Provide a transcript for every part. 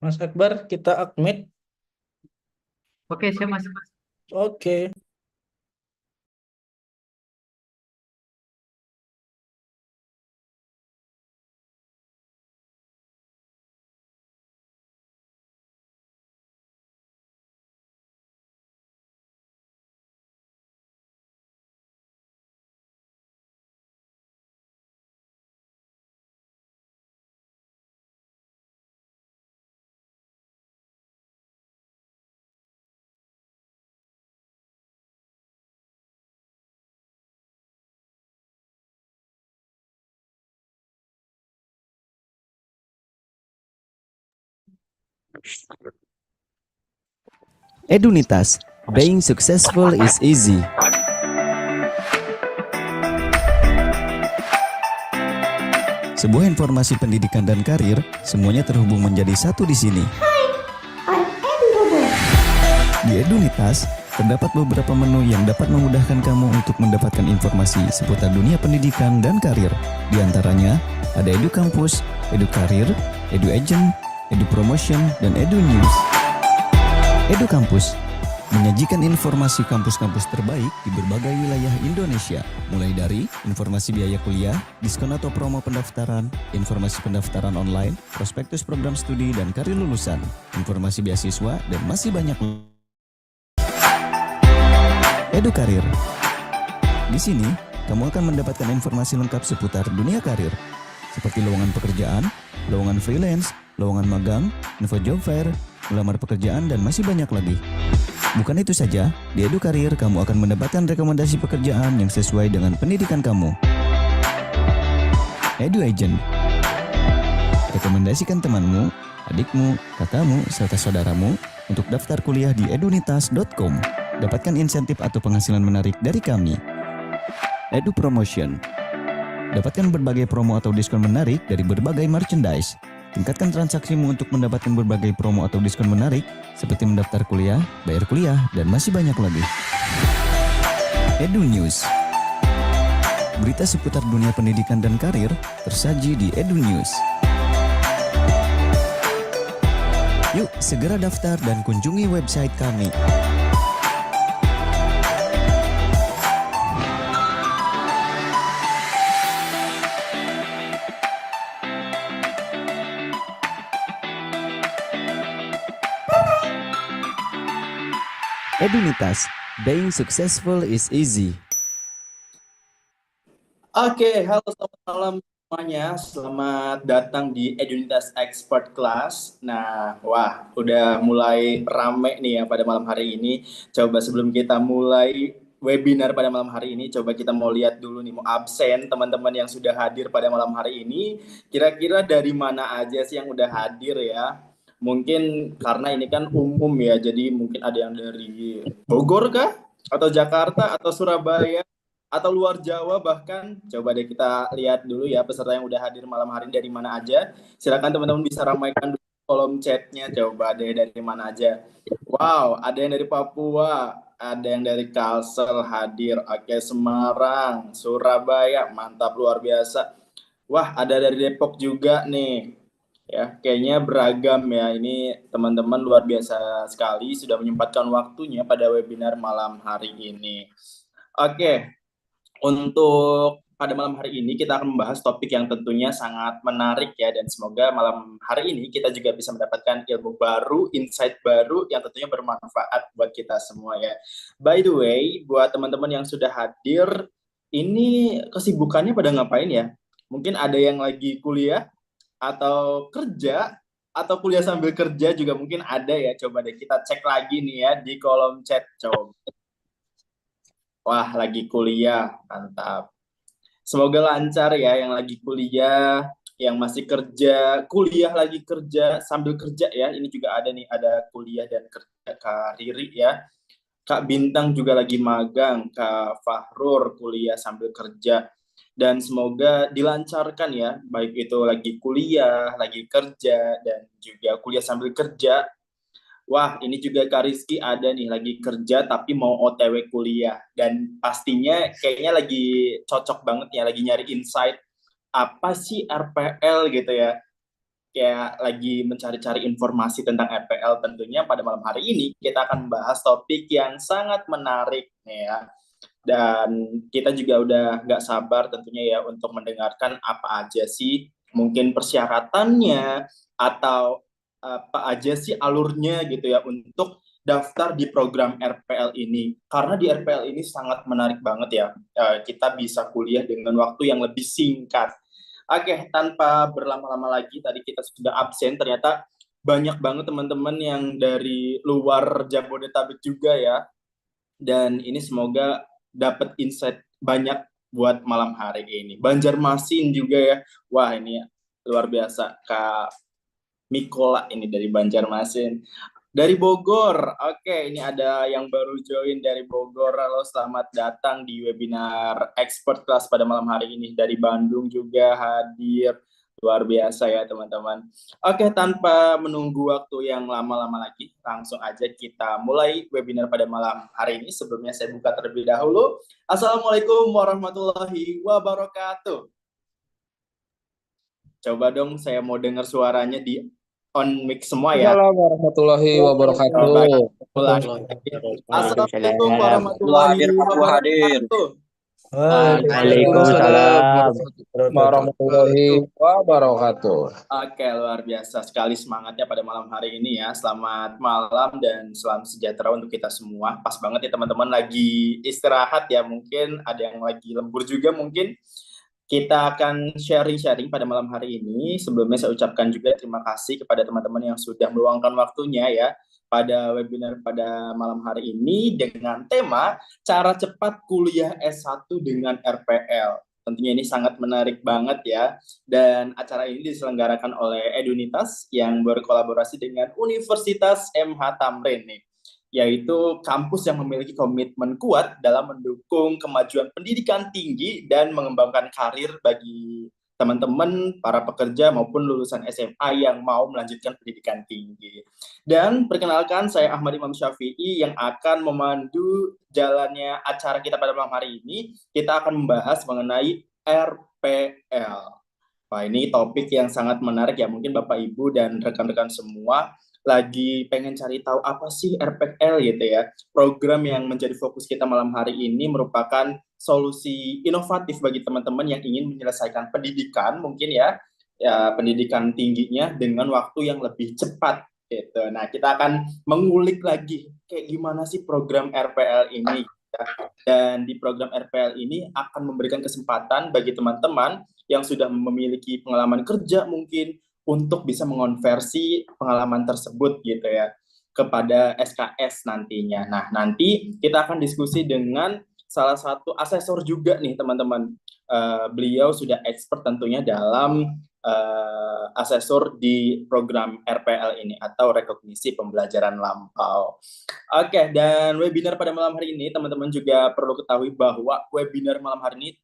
Mas Akbar, kita admit. Oke, siap Mas. Oke. Edunitas, being successful is easy. Sebuah informasi pendidikan dan karir, semuanya terhubung menjadi satu di sini. Di Edunitas, terdapat beberapa menu yang dapat memudahkan kamu untuk mendapatkan informasi seputar dunia pendidikan dan karir. Di antaranya, ada Edu Kampus, Edu Karir, Edu Agent, Edu Promotion, dan Edu News. Edu Kampus menyajikan informasi kampus-kampus terbaik di berbagai wilayah Indonesia, mulai dari informasi biaya kuliah, diskon atau promo pendaftaran, informasi pendaftaran online, prospektus program studi dan karir lulusan, informasi beasiswa, dan masih banyak. Edu Karir. Di sini, kamu akan mendapatkan informasi lengkap seputar dunia karir, seperti lowongan pekerjaan, lowongan freelance, lowongan magang, info job fair, melamar pekerjaan, dan masih banyak lagi. Bukan itu saja, di Edu Karir kamu akan mendapatkan rekomendasi pekerjaan yang sesuai dengan pendidikan kamu. Edu Agent. Rekomendasikan temanmu, adikmu, kakakmu, serta saudaramu untuk daftar kuliah di edunitas.com. Dapatkan insentif atau penghasilan menarik dari kami. Edu Promotion. Dapatkan berbagai promo atau diskon menarik dari berbagai merchandise. Tingkatkan transaksimu untuk mendapatkan berbagai promo atau diskon menarik seperti mendaftar kuliah, bayar kuliah, dan masih banyak lagi. Edu News. Berita seputar dunia pendidikan dan karir tersaji di Edu News. Yuk, segera daftar dan kunjungi website kami. Edunitas, being successful is easy. Oke, halo selamat malam semuanya. Selamat datang di Edunitas Expert Class. Nah, wah, udah mulai rame nih ya pada malam hari ini. Coba sebelum kita mulai webinar pada malam hari ini, coba kita mau lihat dulu nih, mau absen teman-teman yang sudah hadir pada malam hari ini. Kira-kira dari mana aja sih yang udah hadir ya? Mungkin karena ini kan umum ya, jadi mungkin ada yang dari Bogor kah? Atau Jakarta atau Surabaya? Atau luar Jawa bahkan. Coba deh kita lihat dulu ya peserta yang udah hadir malam hari ini dari mana aja. Silakan teman-teman bisa ramaikan dulu kolom chatnya, coba deh dari mana aja. Wow, ada yang dari Papua, ada yang dari Kalsel hadir, oke, Semarang, Surabaya, mantap luar biasa. Wah, ada dari Depok juga nih. Ya, kayaknya beragam ya. Ini teman-teman luar biasa sekali sudah menyempatkan waktunya pada webinar malam hari ini. Oke, untuk pada malam hari ini kita akan membahas topik yang tentunya sangat menarik ya, dan semoga malam hari ini kita juga bisa mendapatkan ilmu baru, insight baru yang tentunya bermanfaat buat kita semua ya. By the way, buat teman-teman yang sudah hadir, ini kesibukannya pada ngapain ya? Mungkin ada yang lagi kuliah atau kerja atau kuliah sambil kerja juga mungkin ada ya. Coba deh kita cek lagi nih ya di kolom chat. Coba. Wah, lagi kuliah, mantap. Semoga lancar ya yang lagi kuliah, yang masih kerja, kuliah lagi kerja, sambil kerja ya. Ini juga ada nih, ada kuliah dan kerja, Kak Riri ya. Kak Bintang juga lagi magang, Kak Fahrur kuliah sambil kerja. Dan semoga dilancarkan ya, baik itu lagi kuliah, lagi kerja, dan juga kuliah sambil kerja. Wah, ini juga Kak Rizky ada nih, lagi kerja tapi mau OTW kuliah. Dan pastinya kayaknya lagi cocok banget ya, lagi nyari insight apa sih RPL gitu ya. kayak lagi mencari-cari informasi tentang RPL, tentunya pada malam hari ini kita akan membahas topik yang sangat menarik nih ya. Dan kita juga udah nggak sabar tentunya ya untuk mendengarkan apa aja sih mungkin persyaratannya atau apa aja sih alurnya gitu ya untuk daftar di program RPL ini. Karena di RPL ini sangat menarik banget ya. Kita bisa kuliah dengan waktu yang lebih singkat. Oke, tanpa berlama-lama lagi, tadi kita sudah absen, ternyata banyak banget teman-teman yang dari luar Jabodetabek juga ya. Dan ini semoga dapat insight banyak buat malam hari ini. Banjarmasin juga ya. Wah, ini luar biasa. Kak Mikola ini dari Banjarmasin. Dari Bogor, oke, ini ada yang baru join dari Bogor. Halo, selamat datang di webinar Expert Class pada malam hari ini. Dari Bandung juga hadir. Luar biasa ya teman-teman. Oke, tanpa menunggu waktu yang lama-lama lagi, langsung aja kita mulai webinar pada malam hari ini. Sebelumnya saya buka terlebih dahulu. Assalamualaikum warahmatullahi wabarakatuh. Coba dong, saya mau dengar suaranya di on mic semua ya. Assalamualaikum warahmatullahi wabarakatuh. Assalamualaikum warahmatullahi wabarakatuh. Waalaikumsalam warahmatullahi wabarakatuh. Oke, luar biasa sekali semangatnya pada malam hari ini ya. Selamat malam dan salam sejahtera untuk kita semua. Pas banget ya teman-teman lagi istirahat ya, mungkin ada yang lagi lembur juga mungkin. Kita akan sharing-sharing pada malam hari ini. Sebelumnya saya ucapkan juga terima kasih kepada teman-teman yang sudah meluangkan waktunya ya pada webinar pada malam hari ini dengan tema cara cepat kuliah S1 dengan RPL. Tentunya ini sangat menarik banget ya. Dan acara ini diselenggarakan oleh Edunitas yang berkolaborasi dengan Universitas MH Tamrin nih, yaitu kampus yang memiliki komitmen kuat dalam mendukung kemajuan pendidikan tinggi dan mengembangkan karir bagi teman-teman, para pekerja maupun lulusan SMA yang mau melanjutkan pendidikan tinggi. Dan perkenalkan, saya Ahmad Imam Syafi'i yang akan memandu jalannya acara kita pada malam hari ini. Kita akan membahas mengenai RPL. Wah, ini topik yang sangat menarik ya, mungkin Bapak Ibu dan rekan-rekan semua lagi pengen cari tahu apa sih RPL gitu ya. Program yang menjadi fokus kita malam hari ini merupakan solusi inovatif bagi teman-teman yang ingin menyelesaikan pendidikan mungkin ya, pendidikan tingginya dengan waktu yang lebih cepat gitu. Nah, kita akan mengulik lagi kayak gimana sih program RPL ini. Dan di program RPL ini akan memberikan kesempatan bagi teman-teman yang sudah memiliki pengalaman kerja mungkin untuk bisa mengonversi pengalaman tersebut gitu ya kepada SKS nantinya. Nah, nanti kita akan diskusi dengan salah satu asesor juga nih teman-teman. Beliau sudah expert tentunya dalam asesor di program RPL ini atau rekognisi pembelajaran lampau. Oke, dan webinar pada malam hari ini teman-teman juga perlu ketahui bahwa webinar malam hari ini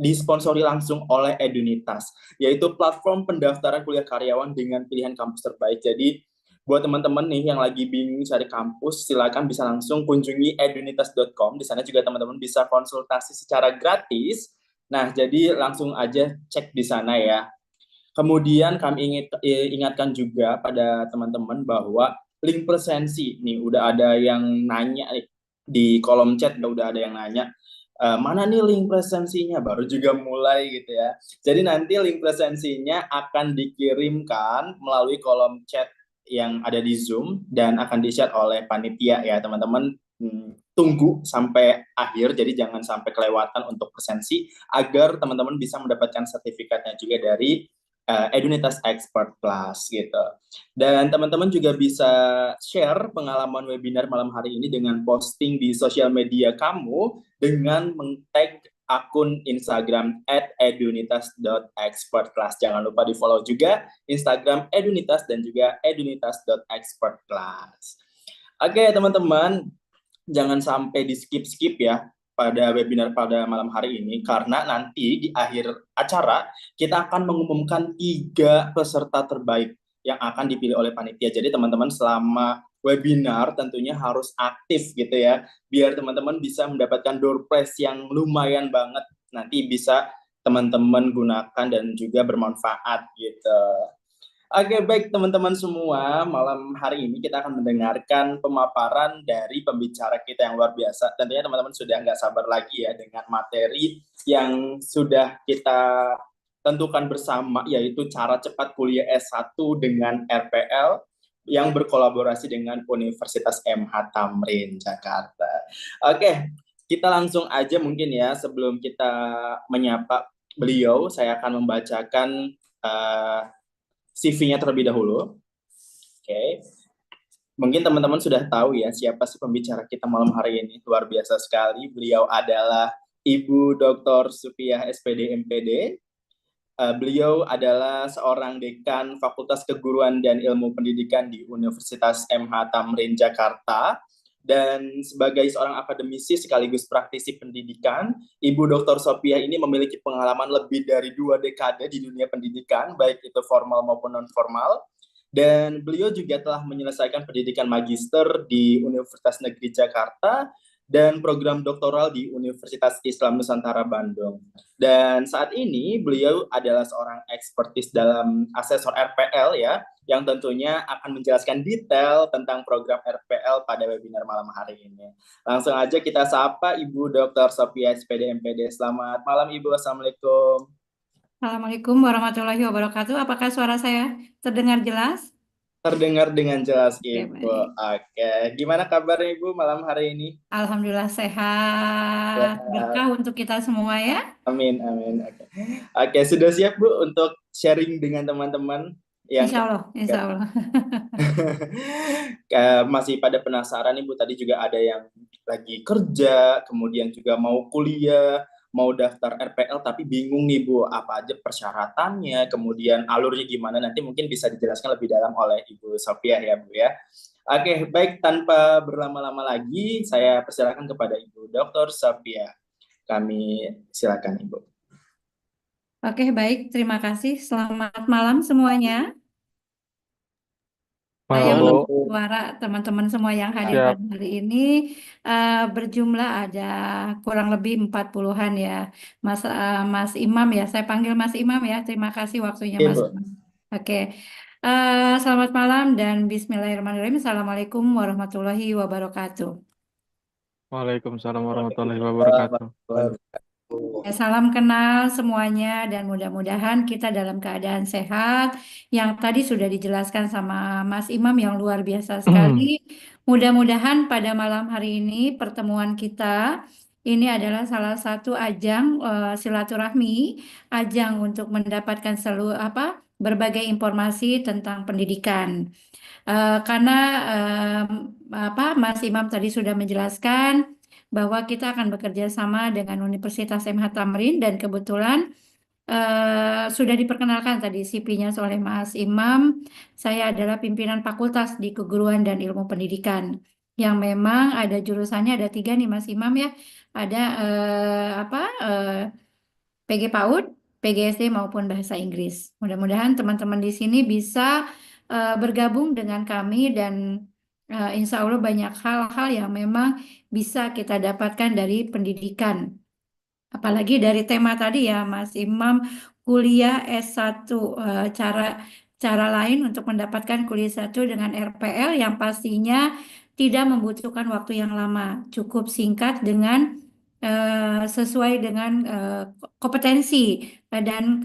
disponsori langsung oleh Edunitas, yaitu platform pendaftaran kuliah karyawan dengan pilihan kampus terbaik. Jadi buat teman-teman nih yang lagi bingung cari kampus, silakan bisa langsung kunjungi edunitas.com. Di sana juga teman-teman bisa konsultasi secara gratis. Nah, jadi langsung aja cek di sana ya. Kemudian kami ingatkan juga pada teman-teman bahwa link presensi nih udah ada yang nanya nih, di kolom chat udah ada yang nanya. Mana nih link presensinya, baru juga mulai gitu ya. Jadi nanti link presensinya akan dikirimkan melalui kolom chat yang ada di Zoom dan akan di-share oleh panitia ya teman-teman. Tunggu sampai akhir, jadi jangan sampai kelewatan untuk presensi agar teman-teman bisa mendapatkan sertifikatnya juga dari Edunitas Expert Class gitu. Dan teman-teman juga bisa share pengalaman webinar malam hari ini dengan posting di sosial media kamu dengan men-tag akun Instagram @edunitas.expertclass. Jangan lupa di follow juga Instagram Edunitas dan juga edunitas.expertclass. Oke teman-teman, jangan sampai di skip-skip ya pada webinar pada malam hari ini, karena nanti di akhir acara kita akan mengumumkan 3 peserta terbaik yang akan dipilih oleh panitia. Jadi teman-teman selama webinar tentunya harus aktif gitu ya, biar teman-teman bisa mendapatkan door prize yang lumayan banget, nanti bisa teman-teman gunakan dan juga bermanfaat gitu. Oke, baik teman-teman semua, malam hari ini kita akan mendengarkan pemaparan dari pembicara kita yang luar biasa. Tentunya teman-teman sudah nggak sabar lagi ya dengan materi yang sudah kita tentukan bersama, yaitu cara cepat kuliah S1 dengan RPL yang berkolaborasi dengan Universitas MH Tamrin, Jakarta. Oke, kita langsung aja mungkin ya, sebelum kita menyapa beliau, saya akan membacakan CV-nya terlebih dahulu. Oke. Mungkin teman-teman sudah tahu ya siapa sih pembicara kita malam hari ini. Luar biasa sekali. Beliau adalah Ibu Dr. Supiah SPD MPD. Beliau adalah seorang dekan Fakultas Keguruan dan Ilmu Pendidikan di Universitas MH Tamrin Jakarta. Dan sebagai seorang akademisi sekaligus praktisi pendidikan, Ibu Dr. Sopiah ini memiliki pengalaman lebih dari 2 dekade di dunia pendidikan, baik itu formal maupun non-formal. Dan beliau juga telah menyelesaikan pendidikan magister di Universitas Negeri Jakarta dan program doktoral di Universitas Islam Nusantara Bandung. Dan saat ini beliau adalah seorang ekspertis dalam asesor RPL ya, yang tentunya akan menjelaskan detail tentang program RPL pada webinar malam hari ini. Langsung aja kita sapa Ibu Dr. Sopiah SPD MPD. Selamat malam Ibu, Assalamualaikum. Assalamualaikum warahmatullahi wabarakatuh. Apakah suara saya terdengar jelas? Terdengar dengan jelas Oke, Ibu. baik. Oke, gimana kabarnya Ibu malam hari ini? Alhamdulillah sehat. Berkah untuk kita semua ya. Amin, amin. Oke, sudah siap Bu untuk sharing dengan teman-teman yang Insya Allah, insya Allah. masih pada penasaran nih Bu, tadi juga ada yang lagi kerja, kemudian juga mau kuliah, mau daftar RPL tapi bingung nih Bu, apa aja persyaratannya, kemudian alurnya gimana, nanti mungkin bisa dijelaskan lebih dalam oleh Ibu Sopiah ya Bu ya. Oke, baik, tanpa berlama-lama lagi, saya persilakan kepada Ibu Dr. Sopiah. Kami silakan Ibu. Oke, baik. Terima kasih. Selamat malam semuanya. Saya Malam, Bu. suara teman-teman semua yang hadir Siap. pada hari ini berjumlah ada kurang lebih 40-an ya. Mas Imam ya, saya panggil Mas Imam ya. Terima kasih waktunya Mas Ibu. Imam. Oke. Selamat malam dan Bismillahirrahmanirrahim. Assalamualaikum warahmatullahi wabarakatuh. Waalaikumsalam warahmatullahi wabarakatuh. Salam kenal semuanya dan mudah-mudahan kita dalam keadaan sehat. Yang tadi sudah dijelaskan sama Mas Imam yang luar biasa sekali. Mudah-mudahan pada malam hari ini pertemuan kita ini adalah salah satu ajang silaturahmi, ajang untuk mendapatkan berbagai informasi tentang pendidikan. Karena Mas Imam tadi sudah menjelaskan bahwa kita akan bekerja sama dengan Universitas MH Tamrin dan kebetulan sudah diperkenalkan tadi CV-nya oleh Mas Imam. Saya adalah pimpinan fakultas di Keguruan dan Ilmu Pendidikan yang memang ada jurusannya ada 3 nih Mas Imam ya. Ada PG PAUD, PGSD maupun bahasa Inggris. Mudah-mudahan teman-teman di sini bisa bergabung dengan kami dan insya Allah banyak hal-hal yang memang bisa kita dapatkan dari pendidikan. Apalagi dari tema tadi ya Mas Imam, kuliah S1, cara lain untuk mendapatkan kuliah S1 dengan RPL yang pastinya tidak membutuhkan waktu yang lama, cukup singkat dengan sesuai dengan kompetensi dan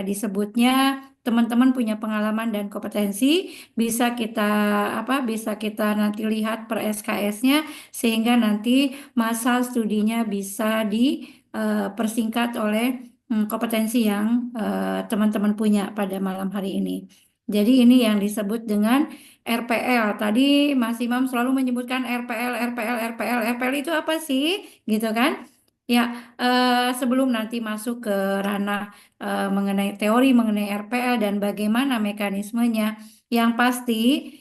disebutnya teman-teman punya pengalaman dan kompetensi bisa kita nanti lihat per SKS-nya sehingga nanti masa studinya bisa dipersingkat oleh kompetensi yang teman-teman punya pada malam hari ini. Jadi ini yang disebut dengan RPL. Tadi Mas Imam selalu menyebutkan RPL, RPL, RPL. RPL itu apa sih? Gitu kan? Ya, sebelum nanti masuk ke ranah mengenai teori mengenai RPL dan bagaimana mekanismenya, yang pasti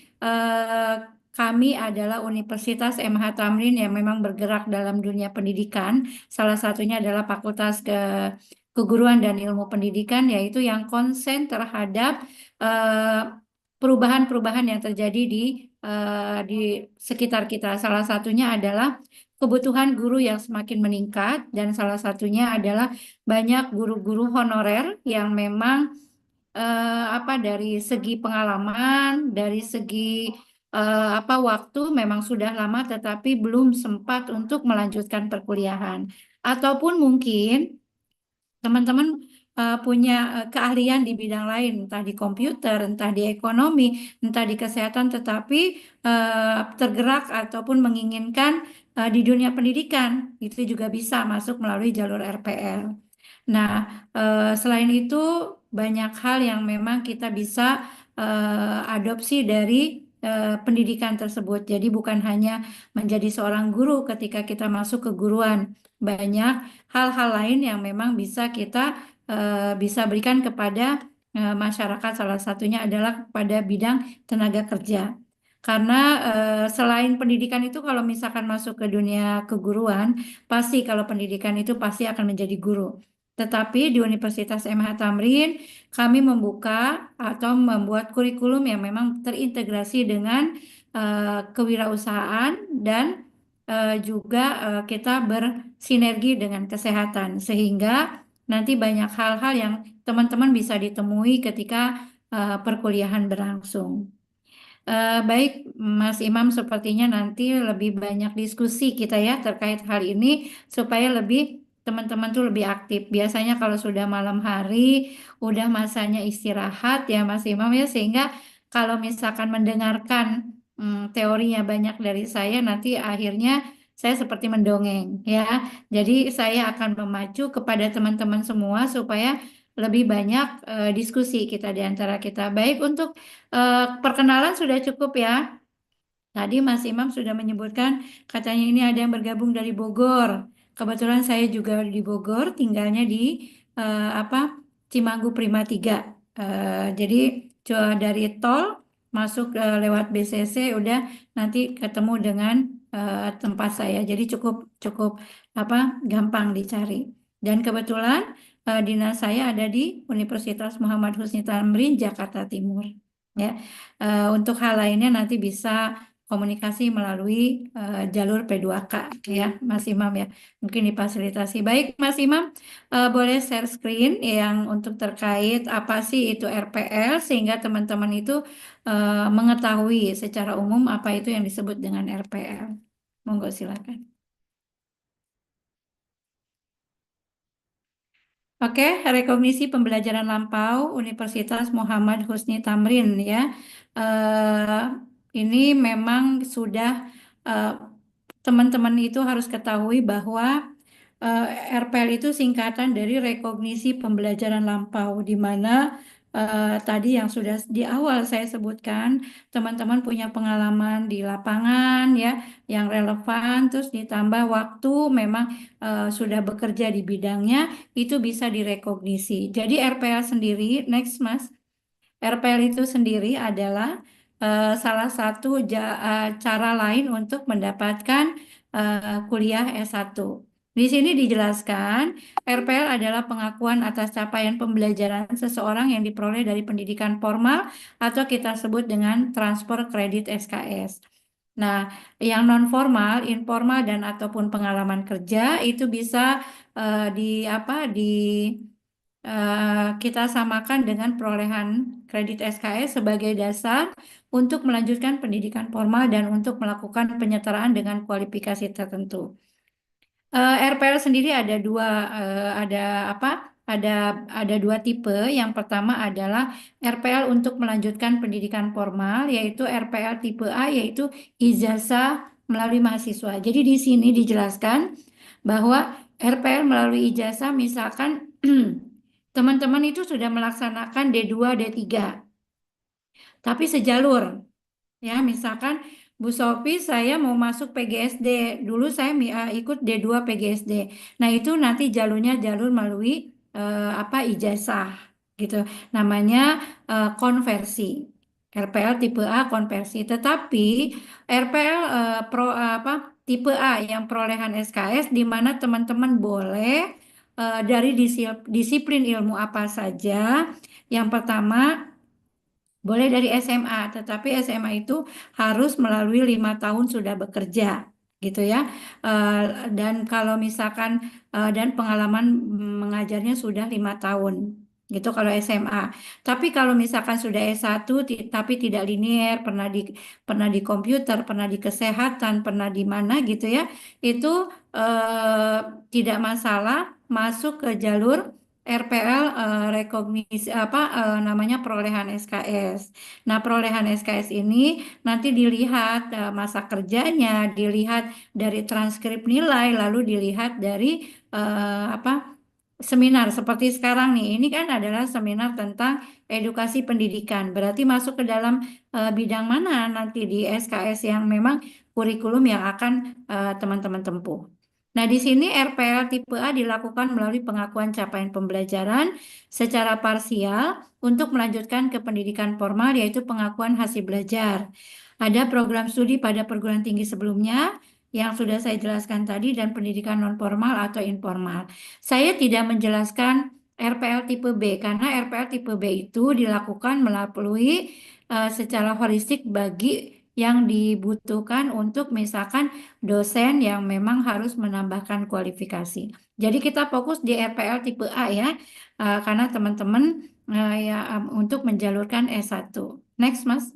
kami adalah Universitas MH Tamrin yang memang bergerak dalam dunia pendidikan. Salah satunya adalah Fakultas Keguruan dan Ilmu Pendidikan, yaitu yang konsen terhadap perubahan-perubahan yang terjadi di sekitar kita. Salah satunya adalah kebutuhan guru yang semakin meningkat dan salah satunya adalah banyak guru-guru honorer yang memang dari segi pengalaman, dari segi waktu memang sudah lama tetapi belum sempat untuk melanjutkan perkuliahan. Ataupun mungkin teman-teman punya keahlian di bidang lain, entah di komputer, entah di ekonomi, entah di kesehatan, tetapi tergerak ataupun menginginkan di dunia pendidikan, itu juga bisa masuk melalui jalur RPL. Nah, selain itu banyak hal yang memang kita bisa adopsi dari pendidikan tersebut. Jadi bukan hanya menjadi seorang guru ketika kita masuk ke guruan, banyak hal-hal lain yang memang bisa kita bisa berikan kepada masyarakat. Salah satunya adalah pada bidang tenaga kerja. Karena selain pendidikan itu kalau misalkan masuk ke dunia keguruan, pasti kalau pendidikan itu pasti akan menjadi guru. Tetapi di Universitas MH Tamrin kami membuka atau membuat kurikulum yang memang terintegrasi dengan kewirausahaan dan juga kita bersinergi dengan kesehatan sehingga nanti banyak hal-hal yang teman-teman bisa ditemui ketika perkuliahan berlangsung. Baik, Mas Imam, sepertinya nanti lebih banyak diskusi kita ya terkait hal ini supaya teman-teman tuh lebih aktif. Biasanya kalau sudah malam hari, udah masanya istirahat ya Mas Imam ya, sehingga kalau misalkan mendengarkan teorinya banyak dari saya, nanti akhirnya saya seperti mendongeng ya. Jadi saya akan memacu kepada teman-teman semua supaya lebih banyak diskusi kita di antara kita. Baik, untuk perkenalan sudah cukup ya. Tadi Mas Imam sudah menyebutkan katanya ini ada yang bergabung dari Bogor. Kebetulan saya juga di Bogor, tinggalnya di Cimanggu Prima 3. Jadi dari tol masuk lewat BCC udah nanti ketemu dengan tempat saya. Jadi cukup cukup gampang dicari. Dan kebetulan dinas saya ada di Universitas Muhammad Husni Tamrin Jakarta Timur. Ya, untuk hal lainnya nanti bisa komunikasi melalui jalur P2K ya, Mas Imam ya. Mungkin difasilitasi. Baik, Mas Imam, boleh share screen yang untuk terkait apa sih itu RPL sehingga teman-teman itu mengetahui secara umum apa itu yang disebut dengan RPL. Monggo silakan. Oke, rekognisi pembelajaran lampau Universitas Muhammad Husni Tamrin ya. Ini memang sudah teman-teman itu harus ketahui bahwa RPL itu singkatan dari rekognisi pembelajaran lampau, di mana tadi yang sudah di awal saya sebutkan, teman-teman punya pengalaman di lapangan ya, yang relevan, terus ditambah waktu memang sudah bekerja di bidangnya, itu bisa direkognisi. Jadi RPL sendiri, next Mas, RPL itu sendiri adalah salah satu cara lain untuk mendapatkan kuliah S1. Di sini dijelaskan, RPL adalah pengakuan atas capaian pembelajaran seseorang yang diperoleh dari pendidikan formal atau kita sebut dengan transfer kredit SKS. Nah, yang non formal, informal dan ataupun pengalaman kerja itu bisa kita samakan dengan perolehan kredit SKS sebagai dasar untuk melanjutkan pendidikan formal dan untuk melakukan penyetaraan dengan kualifikasi tertentu. RPL sendiri ada dua tipe. Yang pertama adalah RPL untuk melanjutkan pendidikan formal, yaitu RPL tipe A, yaitu ijazah melalui mahasiswa. Jadi di sini dijelaskan bahwa RPL melalui ijazah, misalkan teman-teman itu sudah melaksanakan D2, D3, tapi sejalur. Ya, misalkan Bu Sofi, saya mau masuk PGSD. Dulu saya ikut D2 PGSD. Nah, itu nanti jalurnya jalur melalui ijazah gitu. Namanya konversi. RPL tipe A konversi. Tetapi RPL tipe A yang perolehan SKS di mana teman-teman boleh dari disiplin ilmu apa saja. Yang pertama boleh dari SMA, tetapi SMA itu harus melalui 5 tahun sudah bekerja, gitu ya. Dan kalau misalkan dan pengalaman mengajarnya sudah 5 tahun. gitu kalau SMA. Tapi kalau misalkan sudah S1 tapi tidak linier, pernah di komputer, pernah di kesehatan, pernah di mana gitu ya, itu eh, tidak masalah masuk ke jalur RPL, rekognisi apa namanya perolehan SKS. Nah, perolehan SKS ini nanti dilihat masa kerjanya, dilihat dari transkrip nilai, lalu dilihat dari apa seminar seperti sekarang nih. Ini kan adalah seminar tentang edukasi pendidikan. Berarti masuk ke dalam bidang mana nanti di SKS yang memang kurikulum yang akan teman-teman tempuh. Nah, di sini RPL tipe A dilakukan melalui pengakuan capaian pembelajaran secara parsial untuk melanjutkan ke pendidikan formal, yaitu pengakuan hasil belajar. Ada program studi pada perguruan tinggi sebelumnya yang sudah saya jelaskan tadi dan pendidikan non formal atau informal. Saya tidak menjelaskan RPL tipe B karena RPL tipe B itu dilakukan melalui secara holistik bagi yang dibutuhkan untuk misalkan dosen yang memang harus menambahkan kualifikasi. Jadi kita fokus di RPL tipe A ya, karena teman-teman ya untuk menjalurkan S1. Next, Mas.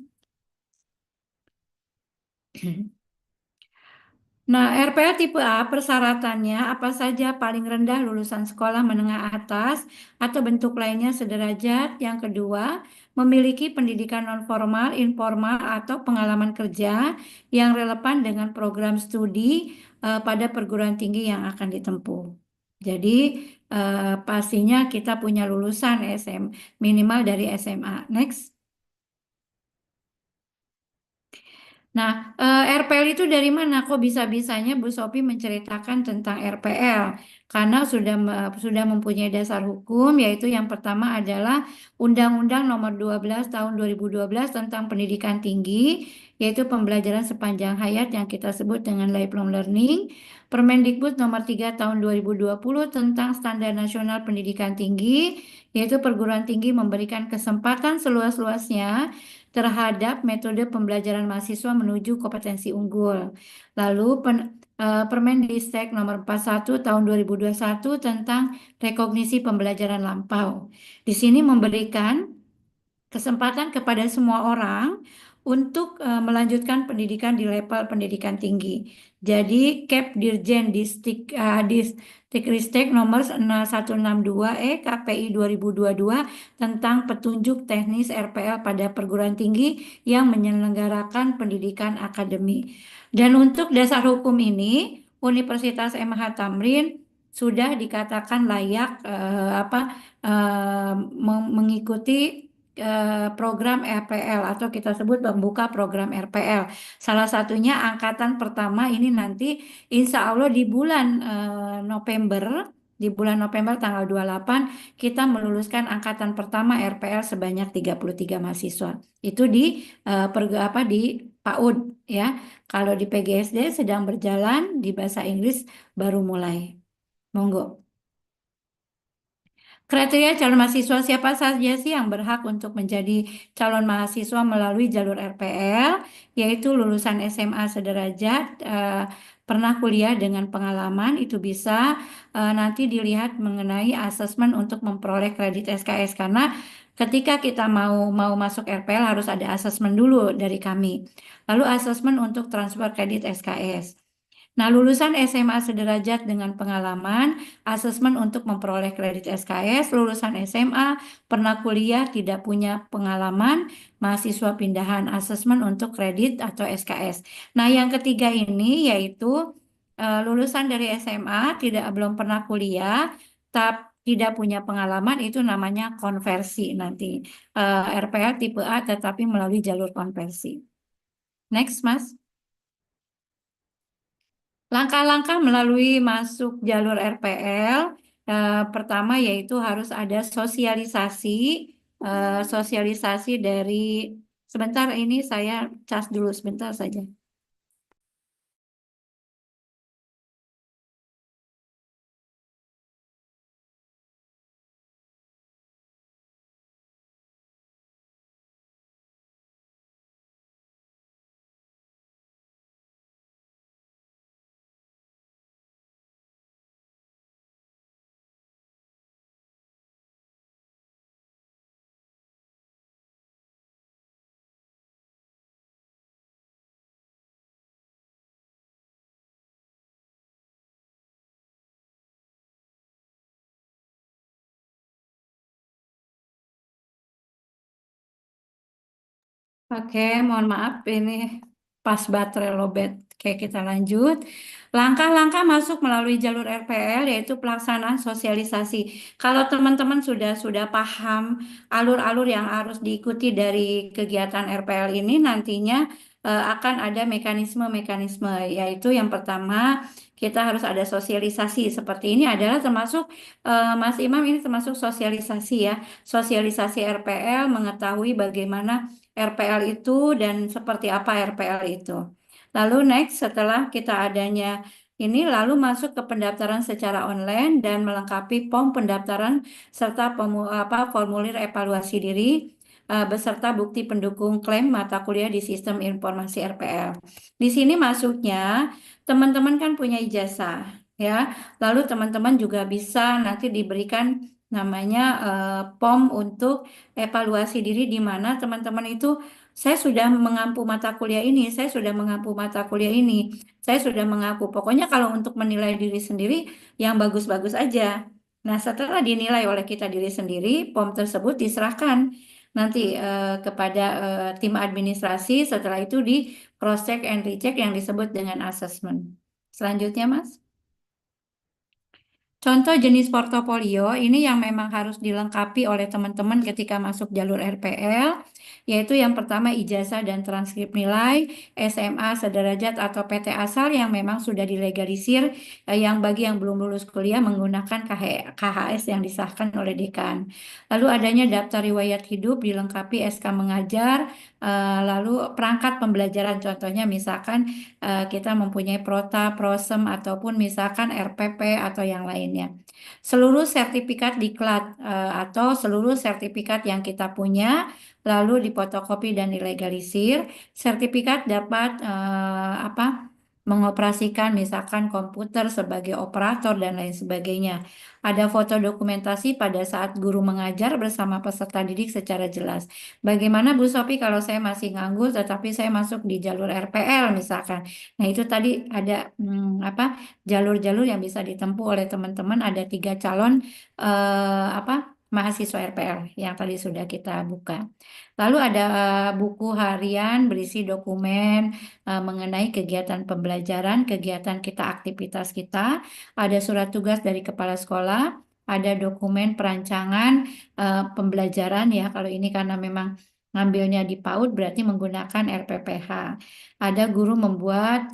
Nah, RPL tipe A persyaratannya apa saja paling rendah lulusan sekolah menengah atas atau bentuk lainnya sederajat. Yang kedua, memiliki pendidikan non formal, informal atau pengalaman kerja yang relevan dengan program studi pada perguruan tinggi yang akan ditempuh. Jadi pastinya kita punya lulusan minimal dari SMA. Next. Nah, RPL itu dari mana? Kok bisa-bisanya Bu Sophie menceritakan tentang RPL? Karena sudah mempunyai dasar hukum, yaitu yang pertama adalah Undang-Undang Nomor 12 Tahun 2012 tentang Pendidikan Tinggi, yaitu pembelajaran sepanjang hayat yang kita sebut dengan lifelong learning. Permendikbud Nomor 3 Tahun 2020 tentang Standar Nasional Pendidikan Tinggi, yaitu perguruan tinggi memberikan kesempatan seluas-luasnya terhadap metode pembelajaran mahasiswa menuju kompetensi unggul. Lalu Permendistek nomor 41 tahun 2021 tentang rekognisi pembelajaran lampau. Di sini memberikan kesempatan kepada semua orang untuk melanjutkan pendidikan di level pendidikan tinggi. Jadi Kepdirjen Dikristek nomor 162 KPI 2022 tentang petunjuk teknis RPL pada perguruan tinggi yang menyelenggarakan pendidikan akademi. Dan untuk dasar hukum ini, Universitas MH Tamrin sudah dikatakan layak mengikuti program RPL atau kita sebut membuka program RPL. Salah satunya angkatan pertama ini nanti insya Allah di bulan November tanggal 28 kita meluluskan angkatan pertama RPL sebanyak 33 mahasiswa. Itu di PAUD ya. Kalau di PGSD sedang berjalan, di bahasa Inggris baru mulai. Monggo. Kriteria calon mahasiswa siapa saja sih yang berhak untuk menjadi calon mahasiswa melalui jalur RPL, yaitu lulusan SMA sederajat, pernah kuliah dengan pengalaman, itu bisa nanti dilihat mengenai asesmen untuk memperoleh kredit SKS karena ketika kita mau masuk RPL harus ada asesmen dulu dari kami. Lalu asesmen untuk transfer kredit SKS. Nah, lulusan SMA sederajat dengan pengalaman, asesmen untuk memperoleh kredit SKS, lulusan SMA, pernah kuliah, tidak punya pengalaman, mahasiswa pindahan, asesmen untuk kredit atau SKS. Nah, yang ketiga ini yaitu lulusan dari SMA, belum pernah kuliah, tidak punya pengalaman, itu namanya konversi nanti. RPL tipe A tetapi melalui jalur konversi. Next, Mas. Langkah-langkah melalui masuk jalur RPL, pertama yaitu harus ada sosialisasi dari, sebentar ini saya cas dulu sebentar saja. Oke, mohon maaf ini pas baterai lowbat. Oke, kita lanjut. Langkah-langkah masuk melalui jalur RPL yaitu pelaksanaan sosialisasi. Kalau teman-teman sudah paham alur-alur yang harus diikuti dari kegiatan RPL ini nantinya akan ada mekanisme-mekanisme, yaitu yang pertama kita harus ada sosialisasi. Seperti ini adalah termasuk Mas Imam, ini termasuk sosialisasi ya. Sosialisasi RPL, mengetahui bagaimana RPL itu dan seperti apa RPL itu. Lalu next, setelah kita adanya ini, lalu masuk ke pendaftaran secara online dan melengkapi form pendaftaran serta formulir evaluasi diri beserta bukti pendukung klaim mata kuliah di sistem informasi RPL. Di sini masuknya teman-teman kan punya ijazah ya. Lalu teman-teman juga bisa nanti diberikan namanya POM untuk evaluasi diri, di mana teman-teman itu saya sudah mengampu mata kuliah ini, saya sudah mengampu mata kuliah ini, saya sudah mengaku. Pokoknya kalau untuk menilai diri sendiri yang bagus-bagus aja. Nah, setelah dinilai oleh kita diri sendiri, POM tersebut diserahkan nanti kepada tim administrasi. Setelah itu di cross check and recheck yang disebut dengan assessment. Selanjutnya, Mas. Contoh jenis portofolio ini yang memang harus dilengkapi oleh teman-teman ketika masuk jalur RPL, yaitu yang pertama ijazah dan transkrip nilai, SMA sederajat atau PT asal yang memang sudah dilegalisir, yang bagi yang belum lulus kuliah menggunakan KHS yang disahkan oleh dekan. Lalu adanya daftar riwayat hidup dilengkapi SK mengajar, lalu perangkat pembelajaran, contohnya misalkan kita mempunyai Prota, Prosem, ataupun misalkan RPP atau yang lainnya. Seluruh sertifikat diklat atau seluruh sertifikat yang kita punya lalu difotokopi dan dilegalisir. Sertifikat dapat mengoperasikan misalkan komputer sebagai operator dan lain sebagainya. Ada foto dokumentasi pada saat guru mengajar bersama peserta didik secara jelas. Bagaimana Bu Sofi kalau saya masih nganggur tetapi saya masuk di jalur RPL misalkan. Nah, itu tadi ada jalur-jalur yang bisa ditempuh oleh teman-teman. Ada 3 calon mahasiswa RPL yang tadi sudah kita buka. Lalu ada buku harian berisi dokumen mengenai kegiatan pembelajaran, kegiatan kita, aktivitas kita. Ada surat tugas dari kepala sekolah, ada dokumen perancangan pembelajaran ya. Kalau ini karena memang ngambilnya di PAUD berarti menggunakan RPPH. Ada guru membuat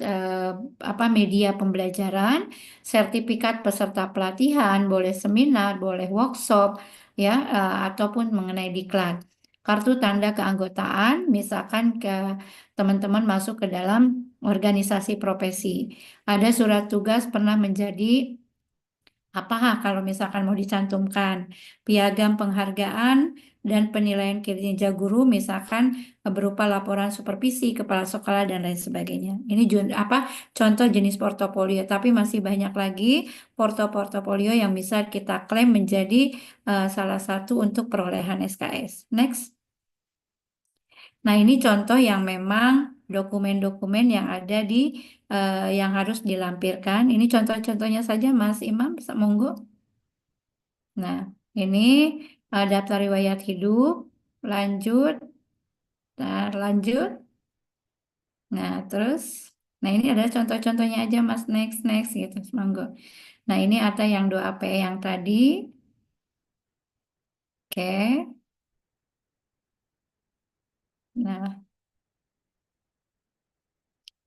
media pembelajaran, sertifikat peserta pelatihan, boleh seminar, boleh workshop ya, ataupun mengenai diklat. Kartu tanda keanggotaan, misalkan ke teman-teman masuk ke dalam organisasi profesi. Ada surat tugas pernah menjadi kalau misalkan mau dicantumkan piagam penghargaan dan penilaian kinerja guru, misalkan berupa laporan supervisi kepala sekolah dan lain sebagainya. Ini contoh jenis portofolio, tapi masih banyak lagi portofolio yang bisa kita klaim menjadi salah satu untuk perolehan SKS. Next. Nah, ini contoh yang memang dokumen-dokumen yang ada di yang harus dilampirkan. Ini contoh-contohnya saja, Mas Imam, monggo. Nah, ini daftar riwayat hidup, lanjut, lanjut. Nah, terus, nah ini ada contoh-contohnya aja, Mas, next gitu, monggo. Nah, ini ada yang 2AP yang tadi. Oke. Nah,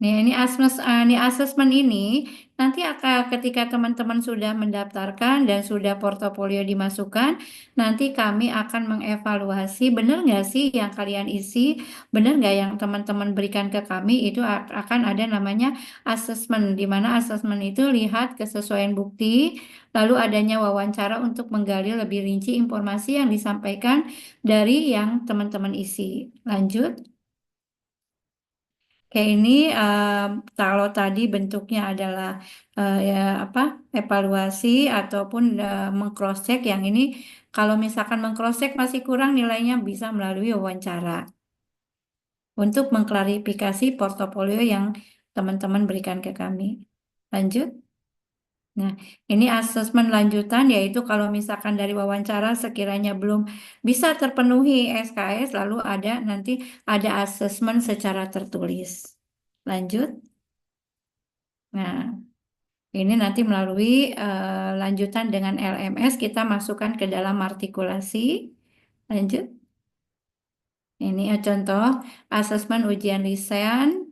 ini asesmen ini nanti ketika teman-teman sudah mendaftarkan dan sudah portofolio dimasukkan, nanti kami akan mengevaluasi benar nggak sih yang kalian isi, benar nggak yang teman-teman berikan ke kami. Itu akan ada namanya asesmen, di mana asesmen itu lihat kesesuaian bukti, lalu adanya wawancara untuk menggali lebih rinci informasi yang disampaikan dari yang teman-teman isi. Lanjut. Kayak ini kalau tadi bentuknya adalah evaluasi ataupun meng-cross check, yang ini kalau misalkan meng-cross check masih kurang nilainya bisa melalui wawancara untuk mengklarifikasi portofolio yang teman-teman berikan ke kami. Lanjut. Nah, ini asesmen lanjutan yaitu kalau misalkan dari wawancara sekiranya belum bisa terpenuhi SKS, lalu nanti ada asesmen secara tertulis. Lanjut. Nah, ini nanti melalui lanjutan dengan LMS kita masukkan ke dalam artikulasi. Lanjut. Ini contoh asesmen ujian lisan.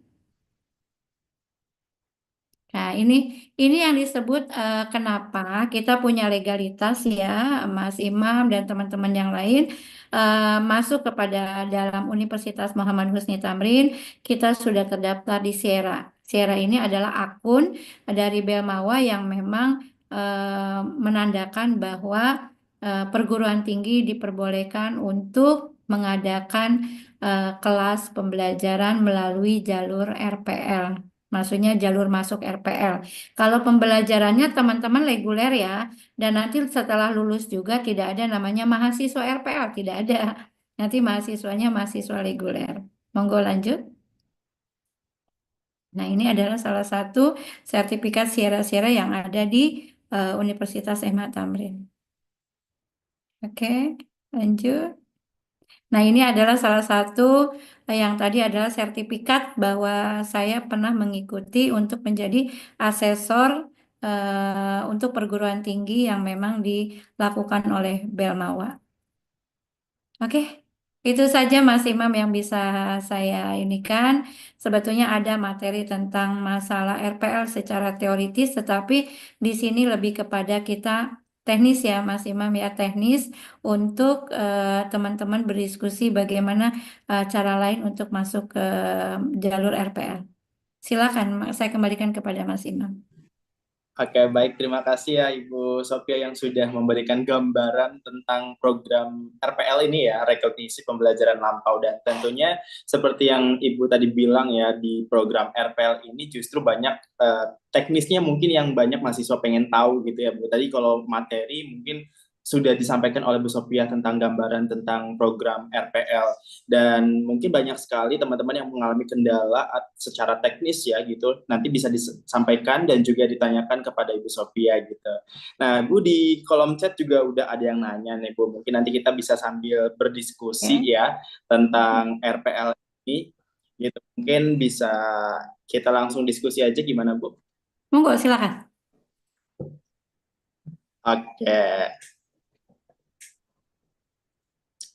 Nah, ini yang disebut kenapa kita punya legalitas ya, Mas Imam dan teman-teman yang lain masuk kepada dalam Universitas Muhammad Husni Tamrin, kita sudah terdaftar di Sierra. Sierra ini adalah akun dari Belmawa yang memang menandakan bahwa perguruan tinggi diperbolehkan untuk mengadakan kelas pembelajaran melalui jalur RPL. Maksudnya jalur masuk RPL. Kalau pembelajarannya teman-teman reguler ya, dan nanti setelah lulus juga tidak ada namanya mahasiswa RPL, tidak ada. Nanti mahasiswanya mahasiswa reguler. Monggo lanjut. Nah, ini adalah salah satu sertifikat Sierra-Sierra yang ada di Universitas Ahmad Tamrin. Oke, lanjut. Nah, ini adalah salah satu yang tadi adalah sertifikat bahwa saya pernah mengikuti untuk menjadi asesor untuk perguruan tinggi yang memang dilakukan oleh Belmawa. Oke, itu saja Mas Imam yang bisa saya inikan. Sebetulnya ada materi tentang masalah RPL secara teoritis, tetapi di sini lebih kepada kita teknis ya Mas Imam ya, teknis untuk teman-teman berdiskusi bagaimana cara lain untuk masuk ke jalur RPL. Silakan, saya kembalikan kepada Mas Imam. Oke, baik. Terima kasih ya Ibu Sophia yang sudah memberikan gambaran tentang program RPL ini ya, rekognisi pembelajaran lampau. Dan tentunya seperti yang Ibu tadi bilang ya, di program RPL ini justru banyak teknisnya mungkin yang banyak mahasiswa pengen tahu gitu ya Bu. Tadi kalau materi mungkin sudah disampaikan oleh Bu Sophia tentang gambaran tentang program RPL, dan mungkin banyak sekali teman-teman yang mengalami kendala secara teknis ya gitu, nanti bisa disampaikan dan juga ditanyakan kepada Ibu Sophia gitu. Nah Bu, di kolom chat juga udah ada yang nanya nih Bu, mungkin nanti kita bisa sambil berdiskusi ya tentang RPL ini gitu, mungkin bisa kita langsung diskusi aja, gimana Bu? Monggo silakan. Oke.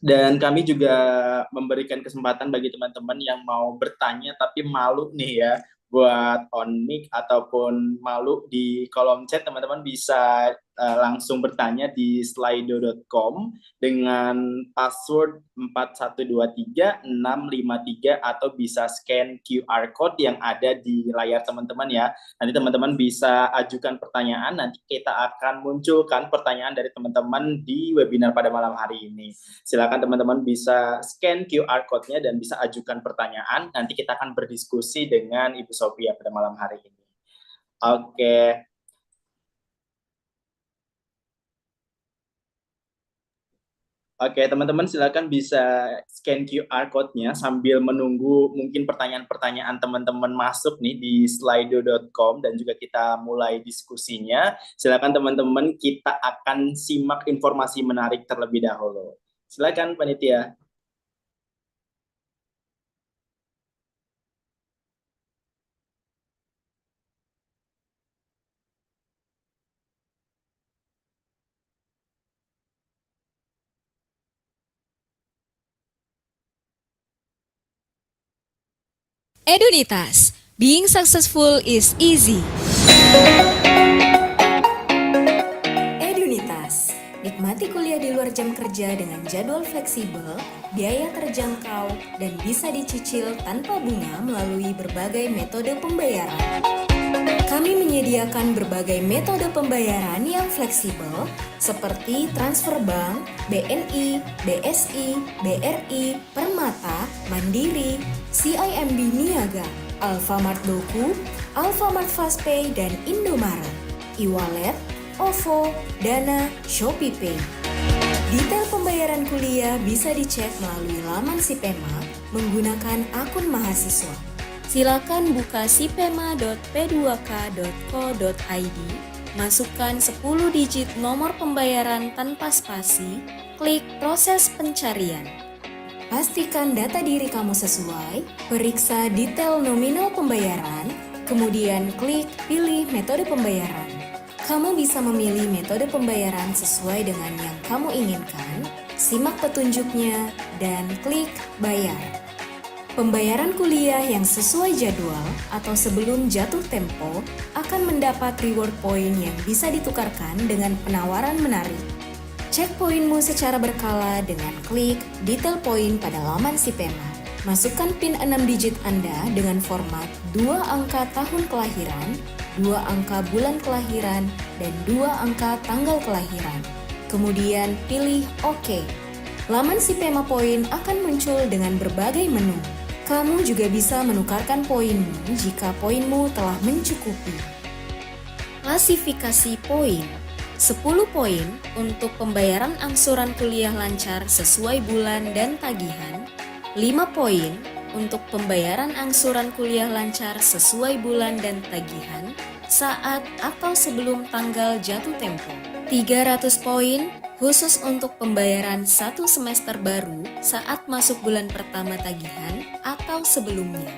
Dan kami juga memberikan kesempatan bagi teman-teman yang mau bertanya tapi malu nih ya, buat on mic ataupun malu di kolom chat, teman-teman bisa langsung bertanya di slido.com dengan password 4123653 atau bisa scan QR code yang ada di layar teman-teman ya. Nanti teman-teman bisa ajukan pertanyaan, nanti kita akan munculkan pertanyaan dari teman-teman di webinar pada malam hari ini. Silakan teman-teman bisa scan QR code-nya dan bisa ajukan pertanyaan, nanti kita akan berdiskusi dengan Ibu Sophia pada malam hari ini. Oke. Oke, teman-teman silakan bisa scan QR code-nya sambil menunggu mungkin pertanyaan-pertanyaan teman-teman masuk nih di slido.com dan juga kita mulai diskusinya. Silakan teman-teman, kita akan simak informasi menarik terlebih dahulu. Silakan panitia. Edunitas, being successful is easy. Edunitas, nikmati kuliah di luar jam kerja dengan jadwal fleksibel, biaya terjangkau, dan bisa dicicil tanpa bunga melalui berbagai metode pembayaran. Kami menyediakan berbagai metode pembayaran yang fleksibel seperti transfer bank, BNI, BSI, BRI, Permata, Mandiri, CIMB Niaga, Alfamart Doku, Alfamart Fastpay, dan Indomaret, e-wallet, OVO, Dana, ShopeePay. Detail pembayaran kuliah bisa dicek melalui laman Sipema menggunakan akun mahasiswa. Silakan buka sipema.p2k.co.id Masukkan 10 digit nomor pembayaran tanpa spasi, klik proses pencarian. Pastikan data diri kamu sesuai, periksa detail nominal pembayaran, kemudian klik pilih metode pembayaran. Kamu bisa memilih metode pembayaran sesuai dengan yang kamu inginkan, simak petunjuknya, dan klik bayar. Pembayaran kuliah yang sesuai jadwal atau sebelum jatuh tempo akan mendapat reward point yang bisa ditukarkan dengan penawaran menarik. Cek poinmu secara berkala dengan klik detail poin pada laman SIPEMA. Masukkan PIN 6 digit Anda dengan format 2 angka tahun kelahiran, 2 angka bulan kelahiran, dan 2 angka tanggal kelahiran. Kemudian pilih OK. Laman SIPEMA Poin akan muncul dengan berbagai menu. Kamu juga bisa menukarkan poinmu jika poinmu telah mencukupi. Klasifikasi poin. 10 poin untuk pembayaran angsuran kuliah lancar sesuai bulan dan tagihan. 5 poin untuk pembayaran angsuran kuliah lancar sesuai bulan dan tagihan saat atau sebelum tanggal jatuh tempo. 300 poin khusus untuk pembayaran 1 semester baru saat masuk bulan pertama tagihan atau sebelumnya.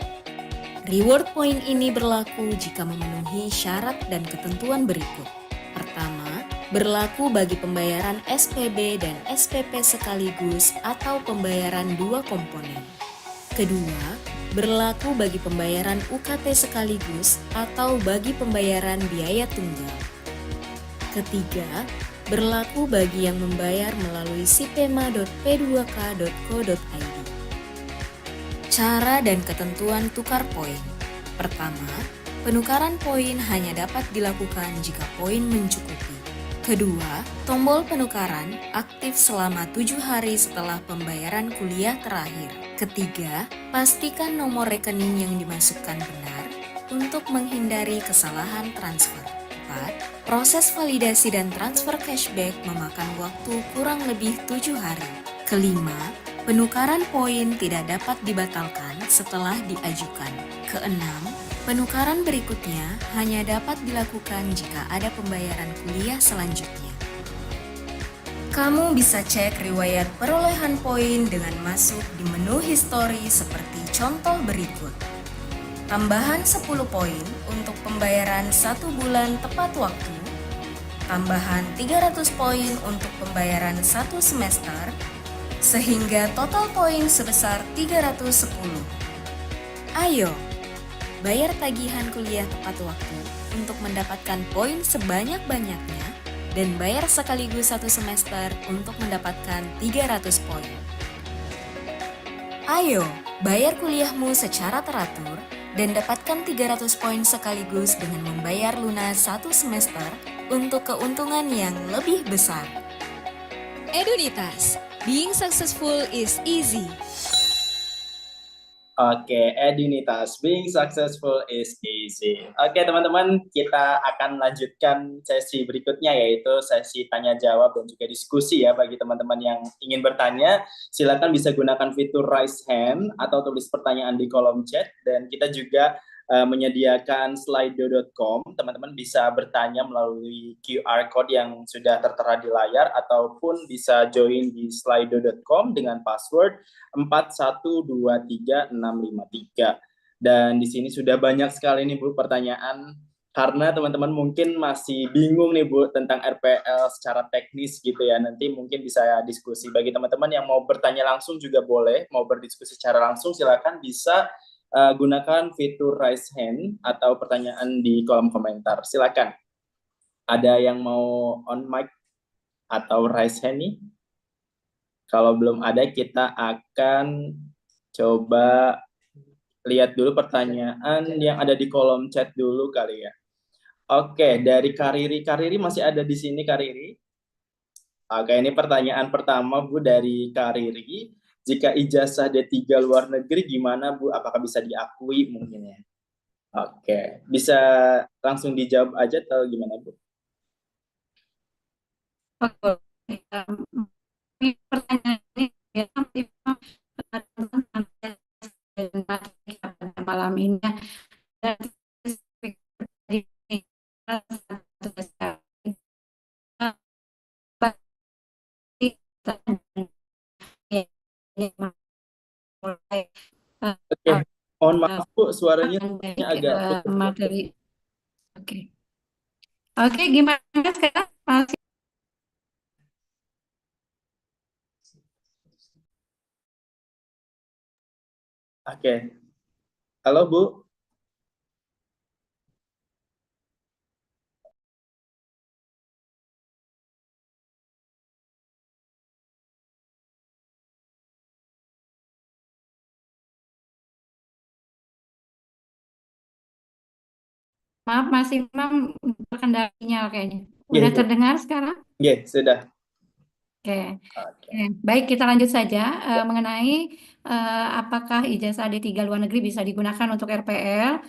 Reward point ini berlaku jika memenuhi syarat dan ketentuan berikut. Pertama, berlaku bagi pembayaran SPB dan SPP sekaligus atau pembayaran 2 komponen. Kedua, berlaku bagi pembayaran UKT sekaligus atau bagi pembayaran biaya tunggal. Ketiga, berlaku bagi yang membayar melalui sipema.p2k.co.id. Cara dan ketentuan tukar poin. Pertama, penukaran poin hanya dapat dilakukan jika poin mencukupi. Kedua, tombol penukaran aktif selama 7 hari setelah pembayaran kuliah terakhir. Ketiga, pastikan nomor rekening yang dimasukkan benar untuk menghindari kesalahan transfer. 4. Proses validasi dan transfer cashback memakan waktu kurang lebih 7 hari. Kelima, penukaran poin tidak dapat dibatalkan setelah diajukan. Keenam, penukaran berikutnya hanya dapat dilakukan jika ada pembayaran kuliah selanjutnya. Kamu bisa cek riwayat perolehan poin dengan masuk di menu history seperti contoh berikut. Tambahan 10 poin untuk pembayaran 1 bulan tepat waktu. Tambahan 300 poin untuk pembayaran 1 semester, sehingga total poin sebesar 310. Ayo, bayar tagihan kuliah tepat waktu untuk mendapatkan poin sebanyak-banyaknya dan bayar sekaligus 1 semester untuk mendapatkan 300 poin. Ayo, bayar kuliahmu secara teratur dan dapatkan 300 poin sekaligus dengan membayar lunas 1 semester untuk keuntungan yang lebih besar. Edunitas, being successful is easy. Oke, Edunitas, being successful is easy. Oke, teman-teman, kita akan lanjutkan sesi berikutnya, yaitu sesi tanya jawab dan juga diskusi ya. Bagi teman-teman yang ingin bertanya, silakan bisa gunakan fitur raise hand atau tulis pertanyaan di kolom chat. Dan kita juga menyediakan slido.com. Teman-teman bisa bertanya melalui QR code yang sudah tertera di layar, ataupun bisa join di slido.com dengan password 4123653. Dan di sini sudah banyak sekali nih Bu pertanyaan, karena teman-teman mungkin masih bingung nih Bu tentang RPL secara teknis gitu ya. Nanti mungkin bisa diskusi. Bagi teman-teman yang mau bertanya langsung juga boleh, mau berdiskusi secara langsung silakan bisa gunakan fitur raise hand atau pertanyaan di kolom komentar. Silakan. Ada yang mau on mic atau raise hand nih? Kalau belum ada, kita akan coba lihat dulu pertanyaan yang ada di kolom chat dulu kali ya. Oke, dari Kariri. Kariri masih ada di sini, Kariri? Oke, ini pertanyaan pertama Bu dari Kariri. Jika ijazah D3 luar negeri gimana Bu? Apakah bisa diakui mungkin ya? Oke, bisa langsung dijawab aja atau gimana Bu? Pertanyaan ini malam ini mulai eh, Oke, mohon eh, maaf Bu, suaranya baik agak putus. materi. Oke, oke, gimana sekarang? Masih Oke, halo Bu. maaf, masih Imam terkendala sinyal kayaknya. Udah Oke, terdengar sekarang? oke, sudah. Oke. Oke. Oke, baik, kita lanjut saja mengenai apakah ijazah D3 luar negeri bisa digunakan untuk RPL.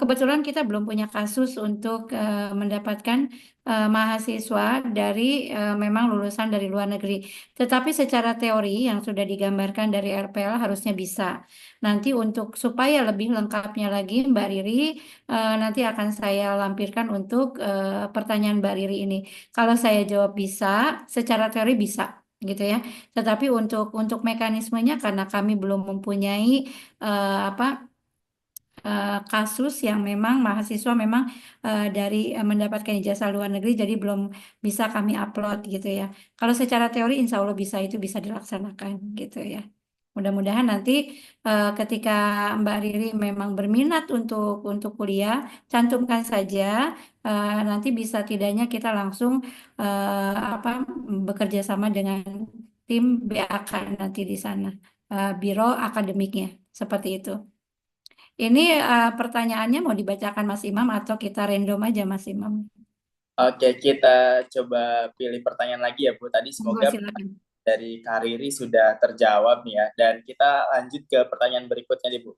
Kebetulan kita belum punya kasus untuk mendapatkan mahasiswa dari memang lulusan dari luar negeri. Tetapi secara teori yang sudah digambarkan dari RPL harusnya bisa. Nanti untuk supaya lebih lengkapnya lagi, Mbak Riri, nanti akan saya lampirkan untuk pertanyaan Mbak Riri ini. Kalau saya jawab bisa, secara teori bisa gitu ya. Tetapi untuk mekanismenya karena kami belum mempunyai apa kasus yang memang mahasiswa memang dari mendapatkan ijazah luar negeri jadi belum bisa kami upload gitu ya. Kalau secara teori insya Allah bisa itu bisa dilaksanakan gitu ya. Mudah-mudahan nanti ketika Mbak Riri memang berminat untuk kuliah, cantumkan saja. Nanti bisa tidaknya kita langsung apa bekerja sama dengan tim BAK nanti di sana, biro akademiknya seperti itu. Ini pertanyaannya mau dibacakan Mas Imam atau kita random aja Mas Imam? Oke, kita coba pilih pertanyaan lagi ya Bu. Tadi Monggo semoga silakan. dari Kak Riri sudah terjawab nih ya. Dan kita lanjut ke pertanyaan berikutnya nih Bu.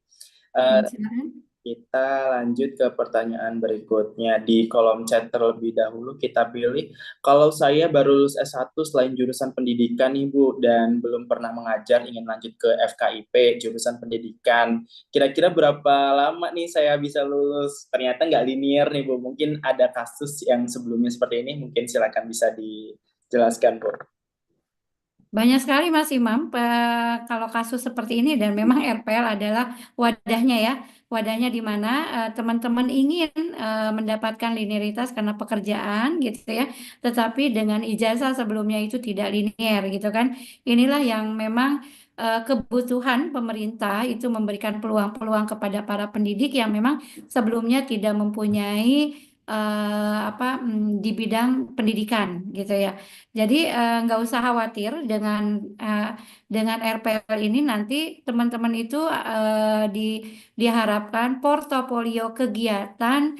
Silakan. Kita lanjut ke pertanyaan berikutnya. Di kolom chat terlebih dahulu kita pilih, kalau saya baru lulus S1 selain jurusan pendidikan nih Bu, dan belum pernah mengajar, ingin lanjut ke FKIP, jurusan pendidikan. Kira-kira berapa lama nih saya bisa lulus? Ternyata nggak linear nih Bu. Mungkin ada kasus yang sebelumnya seperti ini, mungkin silakan bisa dijelaskan Bu. Banyak sekali Mas Imam kalau kasus seperti ini dan memang RPL adalah wadahnya ya. Wadahnya di mana teman-teman ingin mendapatkan linearitas karena pekerjaan gitu ya. Tetapi dengan ijazah sebelumnya itu tidak linear gitu kan. Inilah yang memang kebutuhan pemerintah itu memberikan peluang-peluang kepada para pendidik yang memang sebelumnya tidak mempunyai di bidang pendidikan gitu ya. Jadi nggak usah khawatir dengan RPL ini nanti teman-teman itu diharapkan portofolio kegiatan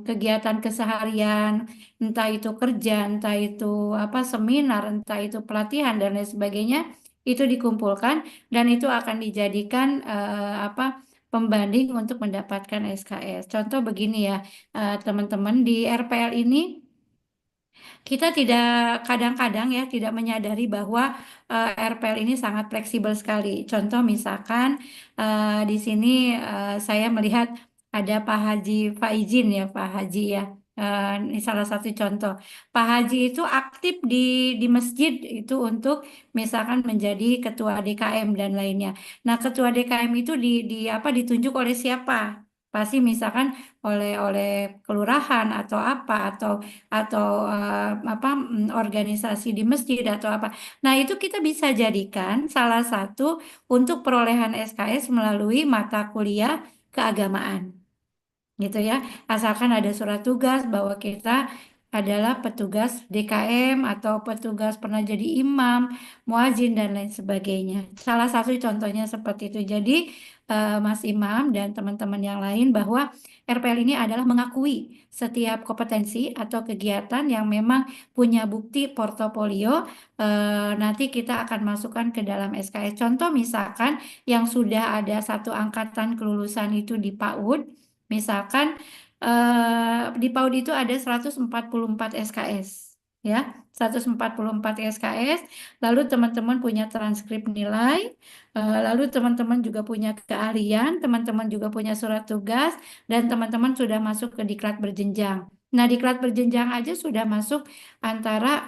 kegiatan keseharian, entah itu kerja, entah itu seminar, entah itu pelatihan dan lain sebagainya itu dikumpulkan dan itu akan dijadikan pembanding untuk mendapatkan SKS. Contoh begini ya, teman-teman di RPL ini kita tidak kadang-kadang ya tidak menyadari bahwa RPL ini sangat fleksibel sekali. Contoh misalkan di sini saya melihat ada Pak Haji Faizin ya Pak Haji ya. Ini salah satu contoh. Pak Haji itu aktif di masjid itu untuk misalkan menjadi ketua DKM dan lainnya. Nah, ketua DKM itu ditunjuk oleh siapa? Pasti misalkan oleh kelurahan atau apa atau organisasi di masjid atau apa. Nah, itu kita bisa jadikan salah satu untuk perolehan SKS melalui mata kuliah keagamaan. Gitu ya. Asalkan ada surat tugas bahwa kita adalah petugas DKM atau petugas pernah jadi imam, muazin dan lain sebagainya. Salah satu contohnya seperti itu. Jadi Mas Imam dan teman-teman yang lain bahwa RPL ini adalah mengakui setiap kompetensi atau kegiatan yang memang punya bukti portofolio nanti kita akan masukkan ke dalam SKS. Contoh misalkan yang sudah ada satu angkatan kelulusan itu di PAUD, misalkan di PAUD itu ada 144 SKS ya, 144 SKS, lalu teman-teman punya transkrip nilai, lalu teman-teman juga punya keahlian, teman-teman juga punya surat tugas, dan teman-teman sudah masuk ke diklat berjenjang. Nah, diklat berjenjang aja sudah masuk antara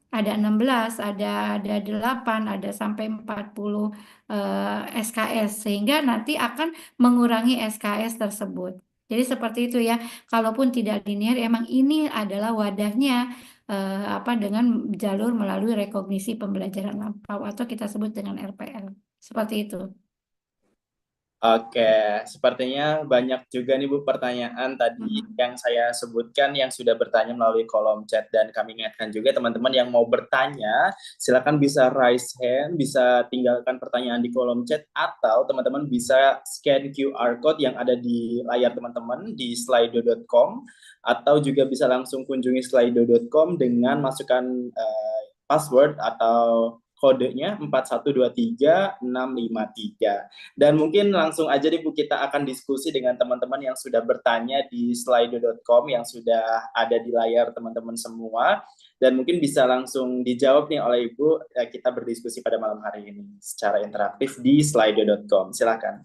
ada 16, ada 8, ada sampai 40 SKS sehingga nanti akan mengurangi SKS tersebut. Jadi seperti itu ya. Kalaupun tidak linear, emang ini adalah wadahnya dengan jalur melalui rekognisi pembelajaran lampau atau kita sebut dengan RPL. Seperti itu. Oke, sepertinya banyak juga nih Bu pertanyaan tadi yang saya sebutkan yang sudah bertanya melalui kolom chat, dan kami ingatkan juga teman-teman yang mau bertanya silakan bisa raise hand, bisa tinggalkan pertanyaan di kolom chat, atau teman-teman bisa scan QR code yang ada di layar teman-teman di slido.com, atau juga bisa langsung kunjungi slido.com dengan masukkan password atau kodenya 4123653. Dan mungkin langsung aja nih Bu, kita akan diskusi dengan teman-teman yang sudah bertanya di slido.com yang sudah ada di layar teman-teman semua. Dan mungkin bisa langsung dijawab nih oleh Ibu, kita berdiskusi pada malam hari ini secara interaktif di slido.com. Silakan.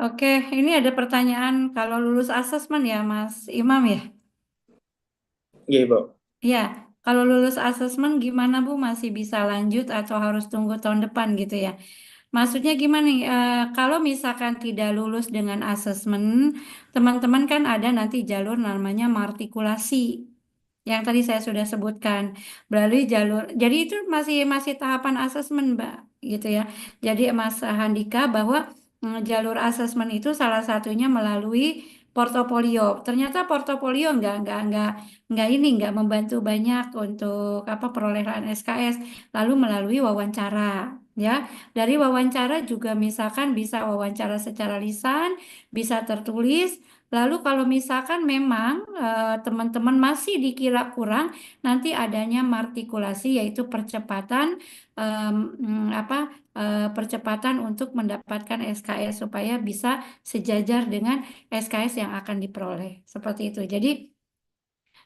Oke, ini ada pertanyaan kalau lulus asesmen ya Mas Imam ya? Iya Bu. Ya, kalau lulus asesmen gimana Bu? Masih bisa lanjut atau harus tunggu tahun depan gitu ya? Maksudnya gimana nih? Kalau misalkan tidak lulus dengan asesmen, teman-teman kan ada nanti jalur namanya martikulasi. Yang tadi saya sudah sebutkan melalui jalur. Jadi itu masih masih tahapan asesmen, Mbak, gitu ya. Jadi Mas Handika bahwa jalur asesmen itu salah satunya melalui portofolio. Ternyata portofolio nggak membantu banyak untuk perolehan SKS. Lalu melalui wawancara, ya. Dari wawancara juga misalkan bisa wawancara secara lisan, bisa tertulis. Lalu kalau misalkan memang teman-teman masih dikira kurang, nanti adanya martikulasi yaitu percepatan em, mm, apa percepatan untuk mendapatkan SKS supaya bisa sejajar dengan SKS yang akan diperoleh. Seperti itu. Jadi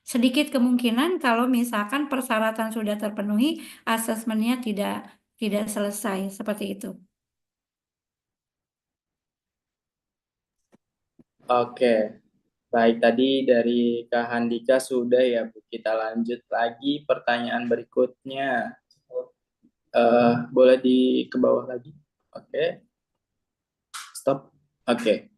sedikit kemungkinan kalau misalkan persyaratan sudah terpenuhi, asesmennya tidak selesai seperti itu. Oke, baik, tadi dari Kak Handika sudah ya Bu. Kita lanjut lagi pertanyaan berikutnya. Boleh ke bawah lagi? Oke, stop. Oke.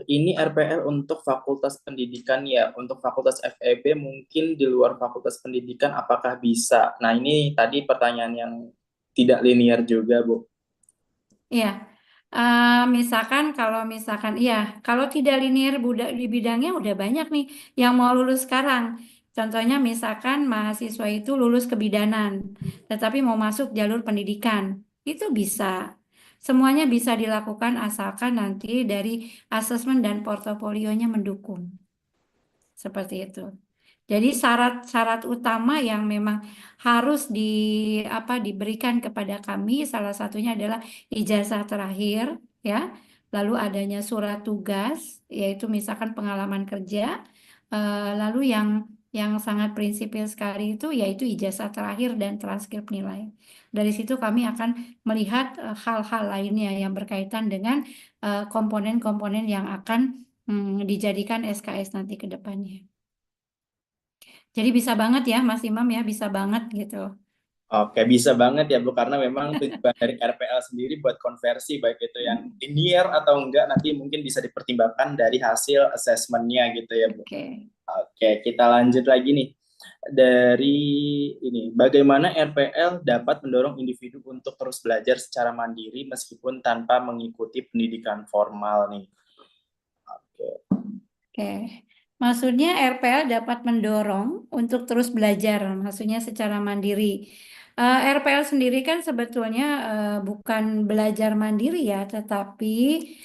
Ini RPL untuk Fakultas Pendidikan ya. Untuk Fakultas FEB mungkin di luar Fakultas Pendidikan apakah bisa? Nah, ini tadi pertanyaan yang tidak linear juga, Bu. Iya, kalau tidak linear di bidangnya udah banyak nih yang mau lulus sekarang. Contohnya misalkan mahasiswa itu lulus kebidanan, tetapi mau masuk jalur pendidikan, itu bisa. Semuanya bisa dilakukan asalkan nanti dari asesmen dan portofolionya mendukung. Seperti itu. Jadi syarat-syarat utama yang memang harus diberikan kepada kami salah satunya adalah ijazah terakhir, ya. Lalu adanya surat tugas yaitu misalkan pengalaman kerja. Lalu yang sangat prinsipil sekali itu yaitu ijazah terakhir dan transkrip nilai. Dari situ kami akan melihat hal-hal lainnya yang berkaitan dengan komponen-komponen yang akan dijadikan SKS nanti ke depannya. Jadi bisa banget ya Mas Imam ya, bisa banget gitu. Oke, bisa banget ya Bu, karena memang tujuan dari RPL sendiri buat konversi, baik itu yang linear atau enggak, nanti mungkin bisa dipertimbangkan dari hasil asesmennya gitu ya Bu. Oke. Oke, kita lanjut lagi nih. Dari ini, bagaimana RPL dapat mendorong individu untuk terus belajar secara mandiri meskipun tanpa mengikuti pendidikan formal nih? Oke. Oke. Maksudnya RPL dapat mendorong untuk terus belajar, maksudnya secara mandiri. RPL sendiri kan sebetulnya bukan belajar mandiri ya, tetapi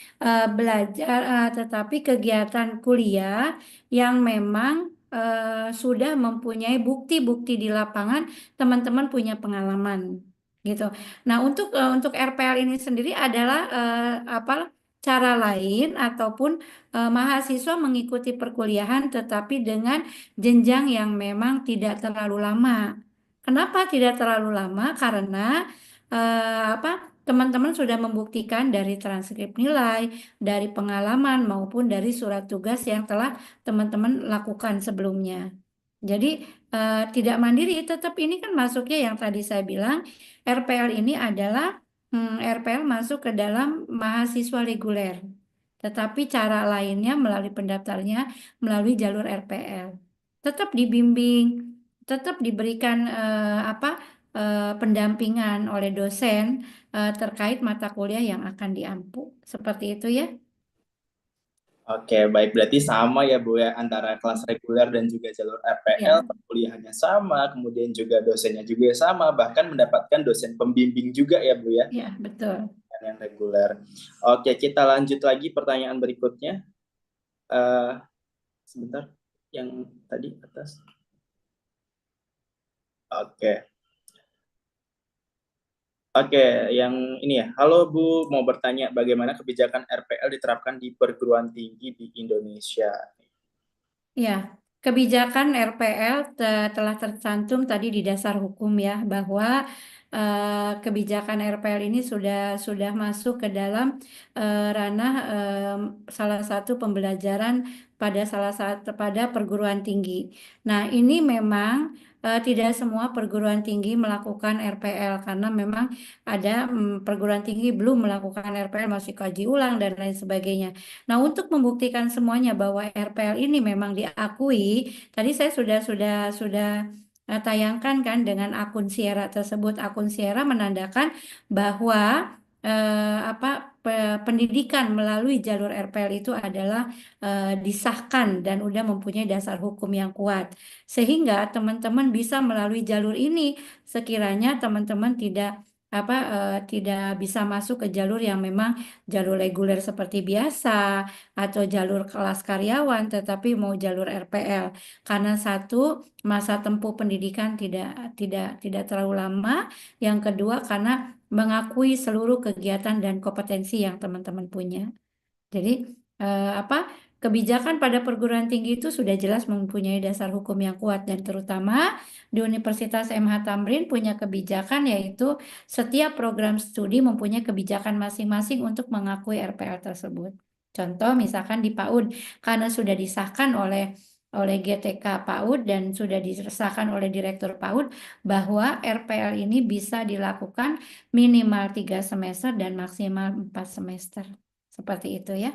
kegiatan kuliah yang memang sudah mempunyai bukti-bukti di lapangan, teman-teman punya pengalaman gitu. Nah, untuk RPL ini sendiri adalah cara lain ataupun mahasiswa mengikuti perkuliahan tetapi dengan jenjang yang memang tidak terlalu lama. Kenapa tidak terlalu lama? Karena teman-teman sudah membuktikan dari transkrip nilai, dari pengalaman maupun dari surat tugas yang telah teman-teman lakukan sebelumnya. Jadi tidak mandiri, tetap ini kan masuknya yang tadi saya bilang, RPL ini adalah RPL masuk ke dalam mahasiswa reguler. Tetapi cara lainnya melalui pendaftarnya melalui jalur RPL. Tetap dibimbing, tetap diberikan pendampingan oleh dosen terkait mata kuliah yang akan diampu. Seperti itu ya. Oke, baik. Berarti sama ya Bu ya, antara kelas reguler dan juga jalur RPL, Ya, kuliahnya sama, kemudian juga dosennya juga sama, bahkan mendapatkan dosen pembimbing juga ya Bu ya, ya betul. yang reguler. Oke, kita lanjut lagi pertanyaan berikutnya. Sebentar, yang tadi atas. Oke. Oke, yang ini ya. Halo Bu, mau bertanya bagaimana kebijakan RPL diterapkan di perguruan tinggi di Indonesia? Ya, kebijakan RPL telah tercantum tadi di dasar hukum ya, bahwa kebijakan RPL ini sudah masuk ke dalam ranah salah satu pembelajaran pada perguruan tinggi. Nah, ini memang tidak semua perguruan tinggi melakukan RPL karena memang ada perguruan tinggi belum melakukan RPL, masih kaji ulang dan lain sebagainya. Nah, untuk membuktikan semuanya bahwa RPL ini memang diakui, tadi saya sudah tayangkan kan dengan akun Sierra tersebut. Akun Sierra menandakan bahwa pendidikan melalui jalur RPL itu adalah disahkan dan udah mempunyai dasar hukum yang kuat. Sehingga teman-teman bisa melalui jalur ini sekiranya teman-teman tidak bisa masuk ke jalur yang memang jalur reguler seperti biasa atau jalur kelas karyawan, tetapi mau jalur RPL karena satu, masa tempuh pendidikan tidak terlalu lama, yang kedua karena mengakui seluruh kegiatan dan kompetensi yang teman-teman punya. Jadi kebijakan pada perguruan tinggi itu sudah jelas mempunyai dasar hukum yang kuat, dan terutama di Universitas MH Tamrin punya kebijakan, yaitu setiap program studi mempunyai kebijakan masing-masing untuk mengakui RPL tersebut. Contoh misalkan di PAUD, karena sudah disahkan oleh GTK PAUD dan sudah disahkan oleh Direktur PAUD bahwa RPL ini bisa dilakukan minimal 3 semester dan maksimal 4 semester. Seperti itu ya.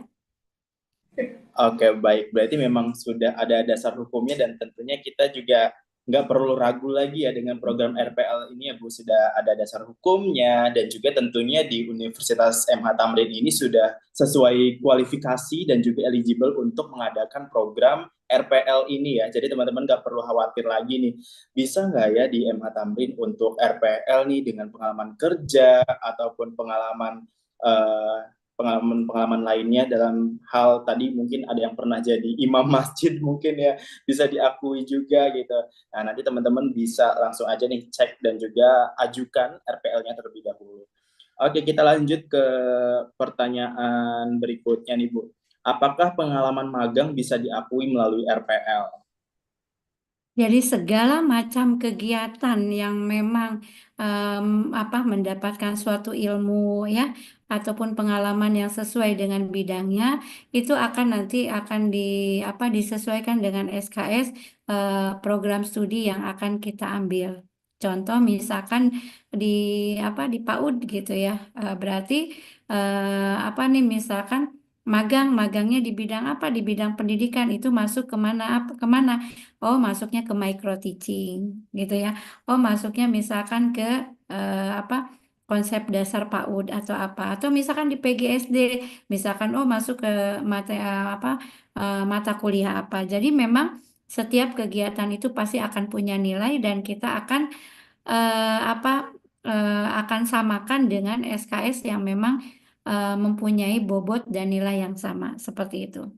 Oke, baik. Berarti memang sudah ada dasar hukumnya dan tentunya kita juga nggak perlu ragu lagi ya dengan program RPL ini ya Bu, sudah ada dasar hukumnya dan juga tentunya di Universitas MH Tamrin ini sudah sesuai kualifikasi dan juga eligible untuk mengadakan program RPL ini ya. Jadi teman-teman nggak perlu khawatir lagi nih, bisa nggak ya di MH Tamrin untuk RPL nih dengan pengalaman kerja ataupun pengalaman lainnya dalam hal tadi mungkin ada yang pernah jadi imam masjid mungkin ya bisa diakui juga gitu. Nah, nanti teman-teman bisa langsung aja nih cek dan juga ajukan RPL-nya terlebih dahulu. Oke, kita lanjut ke pertanyaan berikutnya nih Bu. Apakah pengalaman magang bisa diakui melalui RPL? Jadi segala macam kegiatan yang memang mendapatkan suatu ilmu ya ataupun pengalaman yang sesuai dengan bidangnya itu akan disesuaikan dengan SKS program studi yang akan kita ambil. Contoh misalkan di PAUD gitu ya. Berarti misalkan magangnya di bidang apa? Di bidang pendidikan itu masuk kemana? Oh, masuknya ke micro teaching gitu ya. Oh, masuknya misalkan ke konsep dasar PAUD atau apa. Atau misalkan di PGSD, misalkan masuk ke mata kuliah apa. Jadi memang setiap kegiatan itu pasti akan punya nilai dan kita eh, apa akan samakan dengan SKS yang memang mempunyai bobot dan nilai yang sama seperti itu.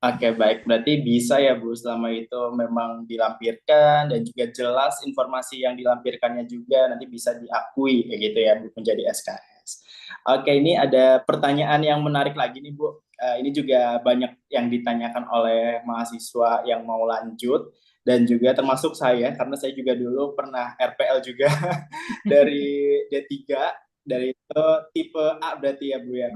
Oke, baik. Berarti bisa ya, Bu, selama itu memang dilampirkan dan juga jelas informasi yang dilampirkannya juga nanti bisa diakui, kayak gitu ya, Bu, menjadi SKS. Oke, ini ada pertanyaan yang menarik lagi nih, Bu. Ini juga banyak yang ditanyakan oleh mahasiswa yang mau lanjut. dan juga termasuk saya karena saya juga dulu pernah RPL juga dari D3, dari itu tipe A berarti ya Bu ya.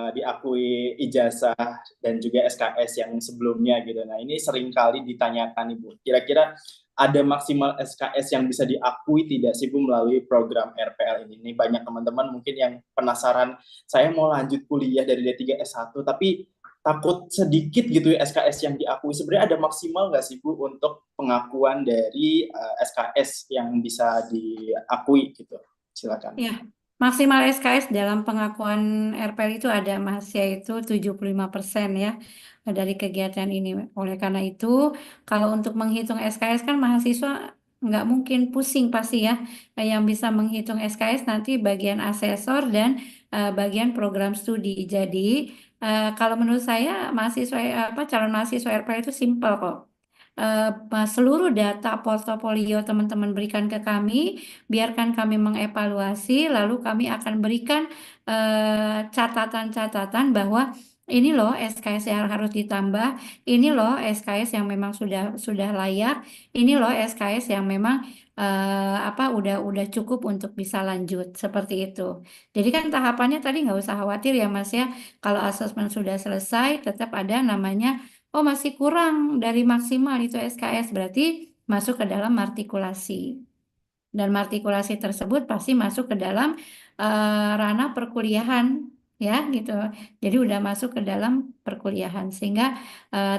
Diakui ijazah dan juga SKS yang sebelumnya gitu. Nah, ini sering kali ditanyakan Ibu. Kira-kira ada maksimal SKS yang bisa diakui tidak sih Bu melalui program RPL ini? Ini banyak teman-teman mungkin yang penasaran, saya mau lanjut kuliah dari D3 S1 tapi takut sedikit gitu ya SKS yang diakui. Sebenarnya ada maksimal nggak sih Bu untuk pengakuan dari SKS yang bisa diakui gitu? Silakan. Ya, maksimal SKS dalam pengakuan RPL itu ada Mas, yaitu 75% ya dari kegiatan ini. Oleh karena itu, kalau untuk menghitung SKS kan mahasiswa nggak mungkin pusing pasti ya. Yang bisa menghitung SKS nanti bagian asesor dan bagian program studi. Jadi, kalau menurut saya mahasiswa calon mahasiswa RPL itu simpel kok. Seluruh data portofolio teman-teman berikan ke kami, biarkan kami mengevaluasi, lalu kami akan berikan catatan-catatan bahwa ini loh SKS yang harus ditambah, ini loh SKS yang memang sudah layak, ini loh SKS yang memang udah cukup untuk bisa lanjut seperti itu. Jadi kan tahapannya tadi nggak usah khawatir ya Mas ya, kalau asesmen sudah selesai tetap ada namanya oh masih kurang dari maksimal itu SKS, berarti masuk ke dalam martikulasi. Dan martikulasi tersebut pasti masuk ke dalam ranah perkuliahan ya gitu. Jadi udah masuk ke dalam perkuliahan sehingga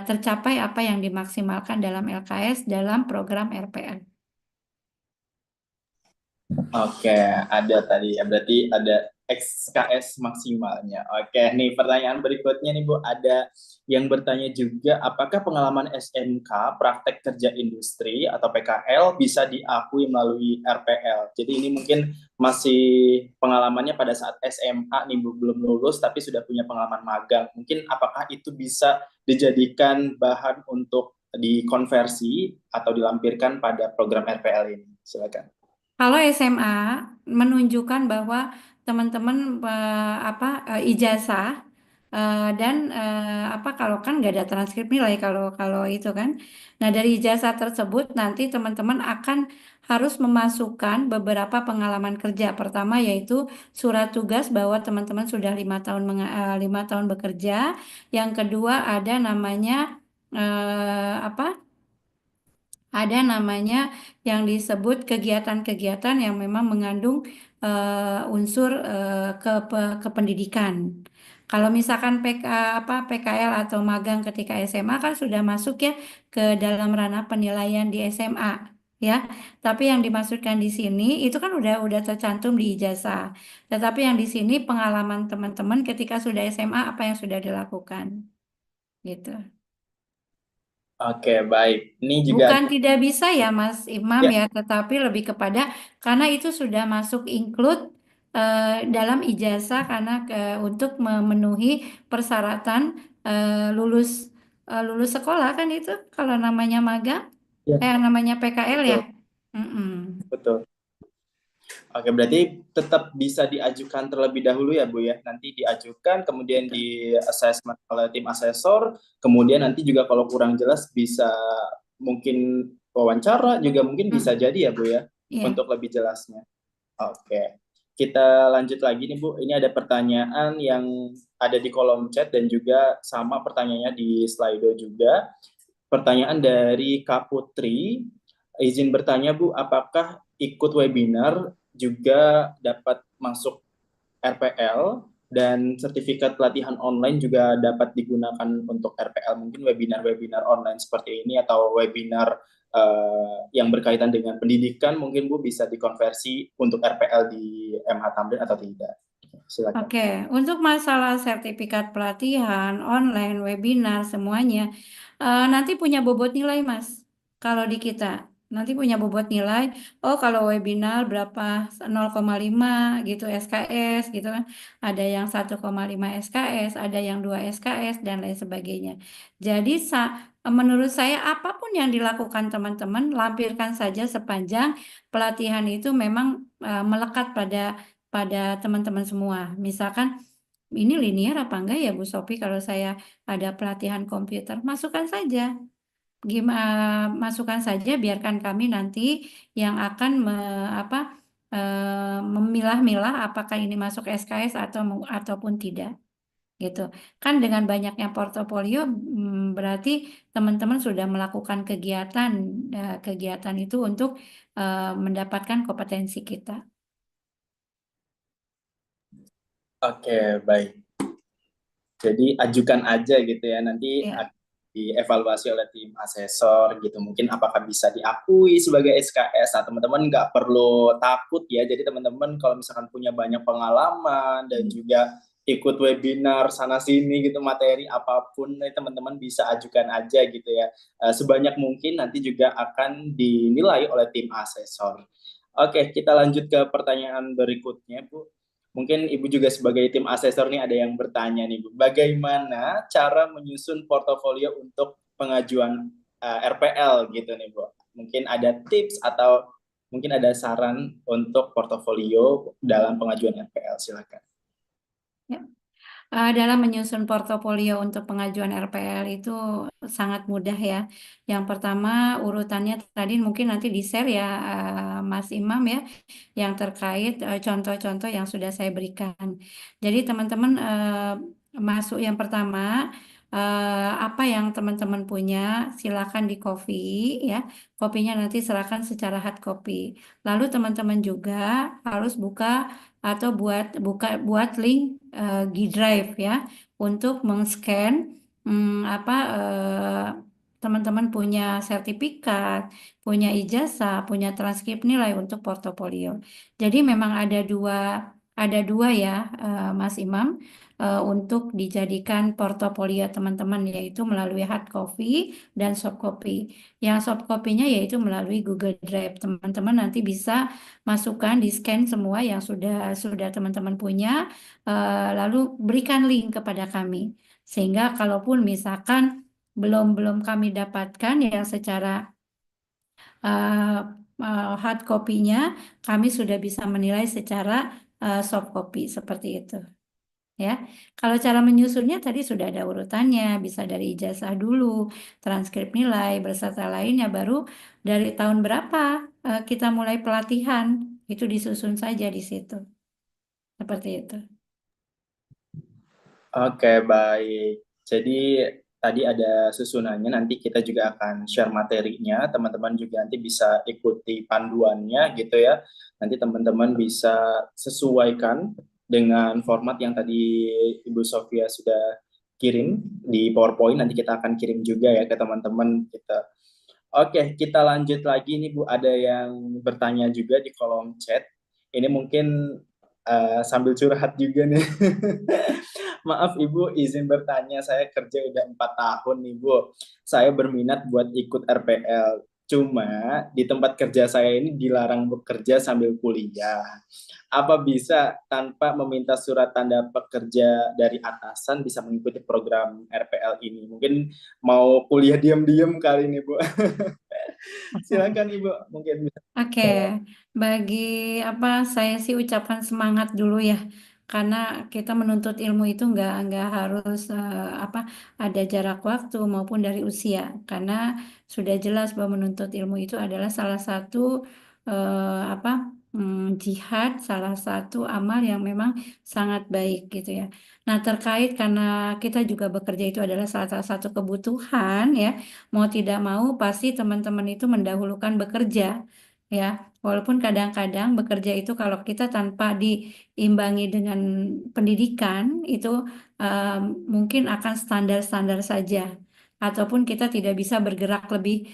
tercapai apa yang dimaksimalkan dalam LKS dalam program RPL. Oke, ada tadi ya. Berarti ada XKS maksimalnya. Oke, nih pertanyaan berikutnya nih Bu, ada yang bertanya juga apakah pengalaman SMK praktek kerja industri atau PKL bisa diakui melalui RPL. Jadi ini mungkin masih pengalamannya pada saat SMA nih Bu, belum lulus tapi sudah punya pengalaman magang. Mungkin apakah itu bisa dijadikan bahan untuk dikonversi atau dilampirkan pada program RPL ini? Silakan. Kalau SMA menunjukkan bahwa teman-teman ijazah dan kalau kan nggak ada transkrip nilai kalau kalau itu kan. Nah dari ijazah tersebut nanti teman-teman akan harus memasukkan beberapa pengalaman kerja. Pertama yaitu surat tugas bahwa teman-teman sudah 5 tahun bekerja. Yang kedua ada namanya ada namanya yang disebut kegiatan-kegiatan yang memang mengandung unsur kependidikan. Kalau misalkan PKL atau magang ketika SMA kan sudah masuk ya ke dalam ranah penilaian di SMA ya. Tapi yang dimaksudkan di sini itu kan udah tercantum di ijazah. Tetapi yang di sini pengalaman teman-teman ketika sudah SMA apa yang sudah dilakukan gitu. Oke, baik. Ini juga Bukan tidak bisa ya Mas Imam ya, ya, tetapi lebih kepada karena itu sudah masuk include dalam ijazah karena untuk memenuhi persyaratan lulus sekolah kan itu kalau namanya magang, ya, namanya PKL ya. betul, Mm-mm. betul. Oke, berarti tetap bisa diajukan terlebih dahulu ya, Bu ya. Nanti diajukan, kemudian Betul. di assessment oleh tim asesor, kemudian nanti juga kalau kurang jelas bisa mungkin wawancara juga mungkin bisa Mm. jadi ya, Bu ya, Iya. untuk lebih jelasnya. Oke. Kita lanjut lagi nih, Bu. Ini ada pertanyaan yang ada di kolom chat dan juga sama pertanyaannya di Slido juga. Pertanyaan dari Kak Putri, izin bertanya Bu, apakah ikut webinar juga dapat masuk RPL dan sertifikat pelatihan online juga dapat digunakan untuk RPL? Mungkin webinar-webinar online seperti ini atau webinar yang berkaitan dengan pendidikan mungkin Bu bisa dikonversi untuk RPL di MH Tamrin atau tidak? Silakan. Oke, untuk masalah sertifikat pelatihan, online, webinar, semuanya nanti punya bobot nilai, Mas. Kalau di kita, nanti punya bobot nilai. Oh, kalau webinar berapa 0,5 gitu SKS gitu kan. Ada yang 1,5 SKS, ada yang 2 SKS dan lain sebagainya. Jadi menurut saya apapun yang dilakukan teman-teman, lampirkan saja sepanjang pelatihan itu memang melekat pada teman-teman semua. Misalkan ini linear apa enggak ya Bu Sophie kalau saya ada pelatihan komputer, masukkan saja. Masukkan saja, biarkan kami nanti yang akan memilah-milah apakah ini masuk SKS ataupun tidak gitu. Kan dengan banyaknya portofolio berarti teman-teman sudah melakukan kegiatan itu untuk mendapatkan kompetensi kita. Oke, baik. Jadi ajukan aja gitu ya, nanti Ya. akan dievaluasi oleh tim asesor gitu. Mungkin apakah bisa diakui sebagai SKS. Nah, teman-teman nggak perlu takut ya. Jadi teman-teman kalau misalkan punya banyak pengalaman dan juga ikut webinar sana sini gitu, materi apapun, teman-teman bisa ajukan aja gitu ya. Sebanyak mungkin nanti juga akan dinilai oleh tim asesor. Oke, kita lanjut ke pertanyaan berikutnya, Bu. Mungkin Ibu juga sebagai tim asesor nih ada yang bertanya nih Bu, bagaimana cara menyusun portofolio untuk pengajuan RPL gitu nih Bu. Mungkin ada tips atau mungkin ada saran untuk portofolio dalam pengajuan RPL, silakan. Ya. Dalam menyusun portofolio untuk pengajuan RPL itu sangat mudah ya. Yang pertama urutannya tadi mungkin nanti di-share ya Mas Imam ya, yang terkait contoh-contoh yang sudah saya berikan. Jadi teman-teman masuk yang pertama, apa yang teman-teman punya silakan di copy ya. Kopinya nanti serahkan secara hard copy. Lalu teman-teman juga harus buka atau buat link G-Drive ya untuk mengscan teman-teman punya sertifikat, punya ijazah, punya transkrip nilai untuk portofolio. Jadi memang ada dua ya Mas Imam untuk dijadikan portofolio teman-teman, yaitu melalui hard copy dan soft copy. Yang soft copy-nya yaitu melalui Google Drive. Teman-teman nanti bisa masukkan di scan semua yang sudah teman-teman punya, lalu berikan link kepada kami, sehingga kalaupun misalkan belum kami dapatkan yang secara hard copy-nya, kami sudah bisa menilai secara soft copy seperti itu. Ya, kalau cara menyusunnya tadi sudah ada urutannya, bisa dari ijazah dulu, transkrip nilai, beserta lainnya, baru dari tahun berapa kita mulai pelatihan, itu disusun saja di situ. Seperti itu. Oke, baik. Jadi tadi ada susunannya, nanti kita juga akan share materinya, teman-teman juga nanti bisa ikuti panduannya gitu ya. Nanti teman-teman bisa sesuaikan dengan format yang tadi Ibu Sofia sudah kirim di PowerPoint, nanti kita akan kirim juga ya ke teman-teman kita. Oke, kita lanjut lagi nih Bu, ada yang bertanya juga di kolom chat. Ini mungkin sambil curhat juga nih. Maaf Ibu, izin bertanya, saya kerja udah 4 tahun nih Bu. Saya berminat buat ikut RPL. Cuma di tempat kerja saya ini dilarang bekerja sambil kuliah. Apa bisa tanpa meminta surat tanda pekerja dari atasan bisa mengikuti program RPL ini? Mungkin mau kuliah diam-diam kali ini Bu. Silakan Ibu, mungkin bisa. Oke, bagi saya sih ucapkan semangat dulu ya, karena kita menuntut ilmu itu nggak harus ada jarak waktu maupun dari usia, karena sudah jelas bahwa menuntut ilmu itu adalah salah satu jihad, salah satu amal yang memang sangat baik gitu ya. Nah, terkait karena kita juga bekerja itu adalah salah satu kebutuhan ya, mau tidak mau pasti teman-teman itu mendahulukan bekerja. Ya, walaupun kadang-kadang bekerja itu kalau kita tanpa diimbangi dengan pendidikan itu mungkin akan standar-standar saja, ataupun kita tidak bisa bergerak lebih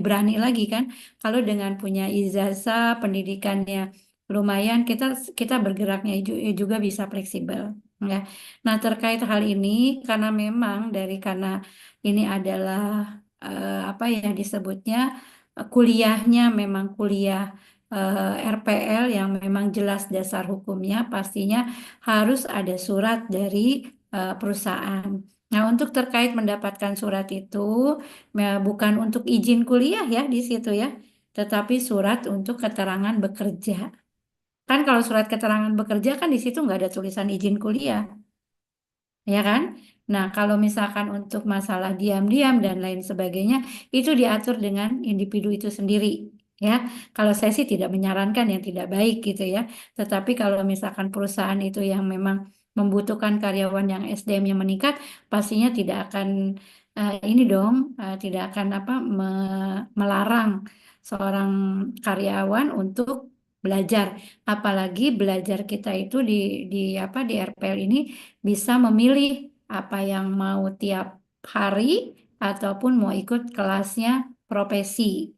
berani lagi kan. Kalau dengan punya ijazah pendidikannya lumayan, kita bergeraknya juga bisa fleksibel. Ya. Nah, terkait hal ini karena ini adalah disebutnya kuliahnya memang kuliah RPL yang memang jelas dasar hukumnya, pastinya harus ada surat dari perusahaan. Nah, untuk terkait mendapatkan surat itu bukan untuk izin kuliah ya di situ ya, tetapi surat untuk keterangan bekerja. Kan kalau surat keterangan bekerja kan di situ nggak ada tulisan izin kuliah. ya kan? Nah, kalau misalkan untuk masalah diam-diam dan lain sebagainya, itu diatur dengan individu itu sendiri, ya. Kalau saya sih tidak menyarankan yang tidak baik gitu ya. Tetapi kalau misalkan perusahaan itu yang memang membutuhkan karyawan yang SDM-nya meningkat, pastinya tidak akan ini dong, tidak akan melarang seorang karyawan untuk belajar. Apalagi belajar kita itu di RPL ini bisa memilih apa yang mau tiap hari ataupun mau ikut kelasnya profesi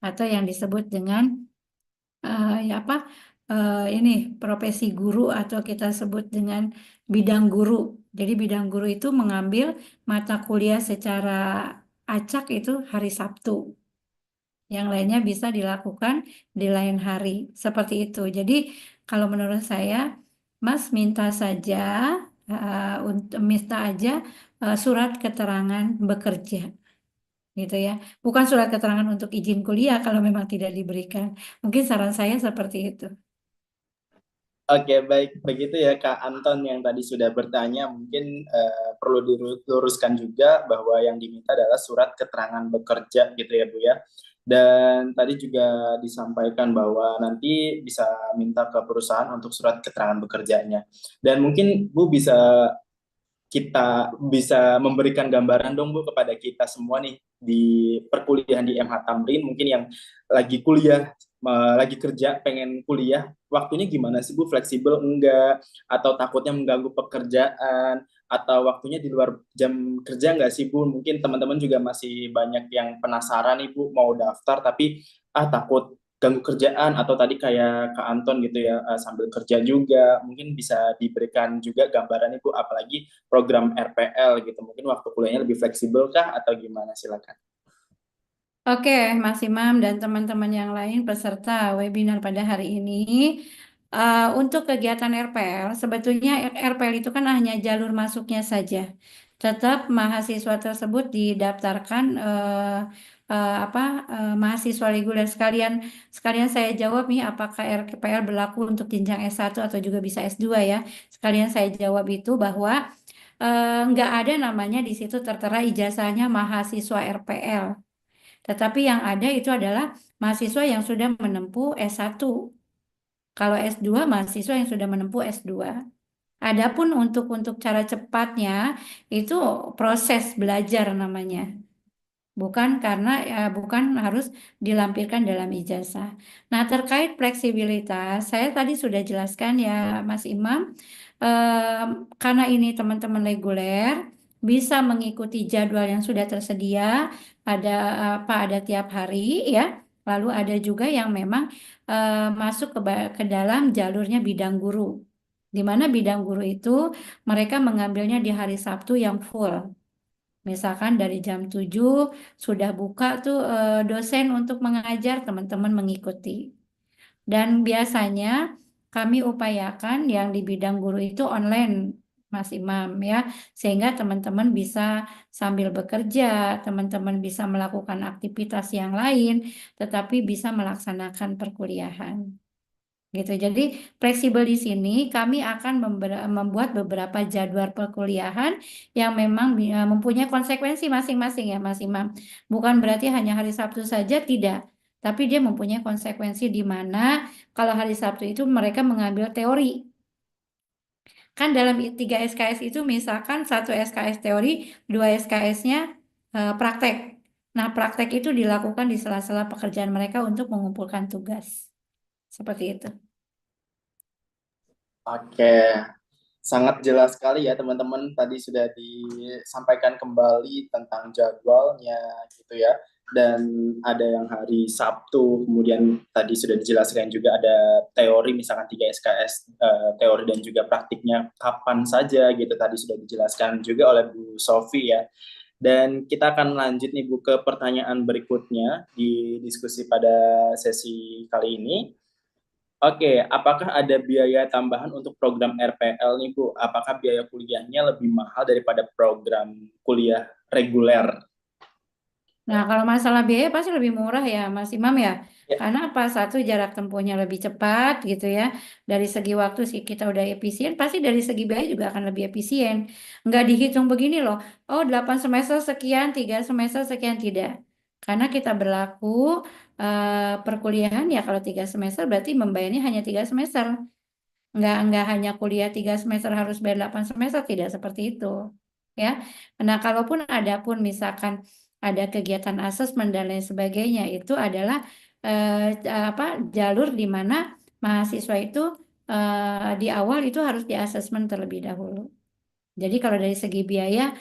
atau yang disebut dengan ya apa ini profesi guru atau kita sebut dengan bidang guru. Jadi bidang guru itu mengambil mata kuliah secara acak itu hari Sabtu. Yang lainnya bisa dilakukan di lain hari. Seperti itu. Jadi kalau menurut saya, Mas minta saja untuk minta aja surat keterangan bekerja, gitu ya. Bukan surat keterangan untuk izin kuliah kalau memang tidak diberikan. Mungkin saran saya seperti itu. Oke, baik. Begitu ya Kak Anton yang tadi sudah bertanya, mungkin perlu diluruskan juga bahwa yang diminta adalah surat keterangan bekerja gitu ya Bu ya. Dan tadi juga disampaikan bahwa nanti bisa minta ke perusahaan untuk surat keterangan bekerjanya. Dan mungkin Bu kita bisa memberikan gambaran dong Bu kepada kita semua nih di perkuliahan di MH Tamrin, mungkin yang lagi kuliah, lagi kerja, pengen kuliah, waktunya gimana sih Bu? Fleksibel enggak? Atau takutnya mengganggu pekerjaan? Atau waktunya di luar jam kerja nggak sih Bu? Mungkin teman-teman juga masih banyak yang penasaran nih Bu, mau daftar tapi takut ganggu kerjaan, atau tadi kayak Kak Anton gitu ya, sambil kerja juga. Mungkin bisa diberikan juga gambaran Ibu, apalagi program RPL gitu. Mungkin waktu kuliahnya lebih fleksibel kah atau gimana? Silakan. Oke, Mas Imam dan teman-teman yang lain peserta webinar pada hari ini. Untuk kegiatan RPL, sebetulnya RPL itu kan hanya jalur masuknya saja. Tetap mahasiswa tersebut didaftarkan mahasiswa reguler. Sekalian saya jawab nih, apakah RPL berlaku untuk jenjang S1 atau juga bisa S2 ya. Sekalian saya jawab itu bahwa nggak ada namanya di situ tertera ijazahnya mahasiswa RPL. Tetapi yang ada itu adalah mahasiswa yang sudah menempuh S1. Kalau S2, mahasiswa yang sudah menempuh S2. Adapun untuk cara cepatnya itu proses belajar namanya. Bukan harus dilampirkan dalam ijazah. Nah, terkait fleksibilitas, saya tadi sudah jelaskan ya Mas Imam, karena ini teman-teman reguler bisa mengikuti jadwal yang sudah tersedia ada tiap hari ya. Lalu ada juga yang memang masuk ke dalam jalurnya bidang guru. Di mana bidang guru itu mereka mengambilnya di hari Sabtu yang full. Misalkan dari jam 7 sudah buka tuh dosen untuk mengajar, teman-teman mengikuti. Dan biasanya kami upayakan yang di bidang guru itu online, Mas Imam ya, sehingga teman-teman bisa sambil bekerja, teman-teman bisa melakukan aktivitas yang lain, tetapi bisa melaksanakan perkuliahan. Gitu. Jadi fleksibel di sini kami akan membuat beberapa jadwal perkuliahan yang memang mempunyai konsekuensi masing-masing ya Mas Imam. Bukan berarti hanya hari Sabtu saja, tidak. Tapi dia mempunyai konsekuensi di mana kalau hari Sabtu itu mereka mengambil teori. Kan dalam 3 SKS itu misalkan 1 SKS teori, 2 SKS-nya praktek. Nah, praktek itu dilakukan di sela-sela pekerjaan mereka untuk mengumpulkan tugas. Seperti itu. Oke, sangat jelas sekali ya teman-teman. Tadi sudah disampaikan kembali tentang jadwalnya gitu ya. Dan ada yang hari Sabtu, kemudian tadi sudah dijelaskan juga ada teori, misalkan 3 SKS, teori dan juga praktiknya kapan saja gitu. Tadi sudah dijelaskan juga oleh Bu Sofi ya. Dan kita akan lanjut nih Bu ke pertanyaan berikutnya di diskusi pada sesi kali ini. Oke, apakah ada biaya tambahan untuk program RPL nih Bu? Apakah biaya kuliahnya lebih mahal daripada program kuliah reguler? Nah, kalau masalah biaya pasti lebih murah ya, Mas Imam ya. Ya. Karena apa? Satu, jarak tempuhnya lebih cepat gitu ya. Dari segi waktu sih kita udah efisien, pasti dari segi biaya juga akan lebih efisien. Nggak dihitung begini loh, oh 8 semester sekian, 3 semester sekian, tidak. Karena kita berlaku perkuliahan ya kalau 3 semester berarti membayarnya hanya 3 semester. Nggak hanya kuliah 3 semester harus bayar 8 semester, tidak seperti itu. Ya. Nah, kalaupun ada pun misalkan ada kegiatan asesmen dan lain sebagainya, itu adalah apa jalur di mana mahasiswa itu di awal itu harus di asesmen terlebih dahulu. Jadi kalau dari segi biaya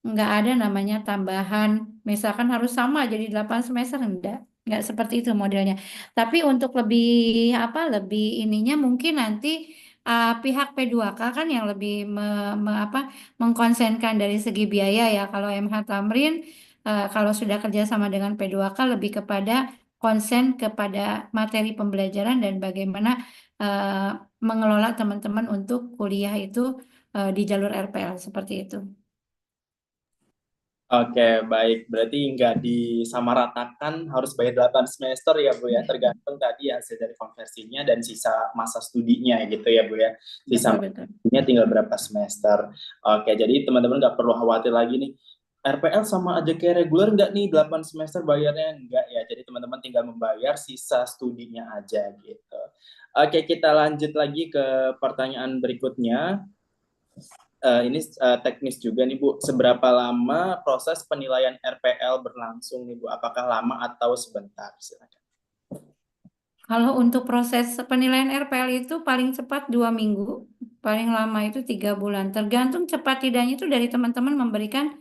nggak ada namanya tambahan, misalkan harus sama jadi 8 semester, enggak seperti itu modelnya. Tapi untuk lebih lebih ininya mungkin nanti pihak P2K kan yang lebih mengkonsenkan dari segi biaya ya. Kalau MH Tamrin kalau sudah kerjasama dengan P2K lebih kepada konsen kepada materi pembelajaran dan bagaimana eh, mengelola teman-teman untuk kuliah itu di jalur RPL seperti itu. Oke, baik. Berarti nggak disamaratakan harus bayar 8 semester ya, Bu ya. Tergantung tadi hasil dari konversinya dan sisa masa studinya gitu ya, Bu ya. Sisa Betul, betul. studinya tinggal berapa semester. Oke, jadi teman-teman nggak perlu khawatir lagi nih. RPL sama aja kayak reguler nggak nih 8 semester bayarnya? Nggak ya. Jadi teman-teman tinggal membayar sisa studinya aja gitu. Oke, kita lanjut lagi ke pertanyaan berikutnya. Ini teknis juga nih Bu. Seberapa lama proses penilaian RPL berlangsung nih Bu? Apakah lama atau sebentar? Silakan. Kalau untuk proses penilaian RPL itu paling cepat 2 minggu, paling lama itu 3 bulan. Tergantung cepat tidaknya itu dari teman-teman memberikan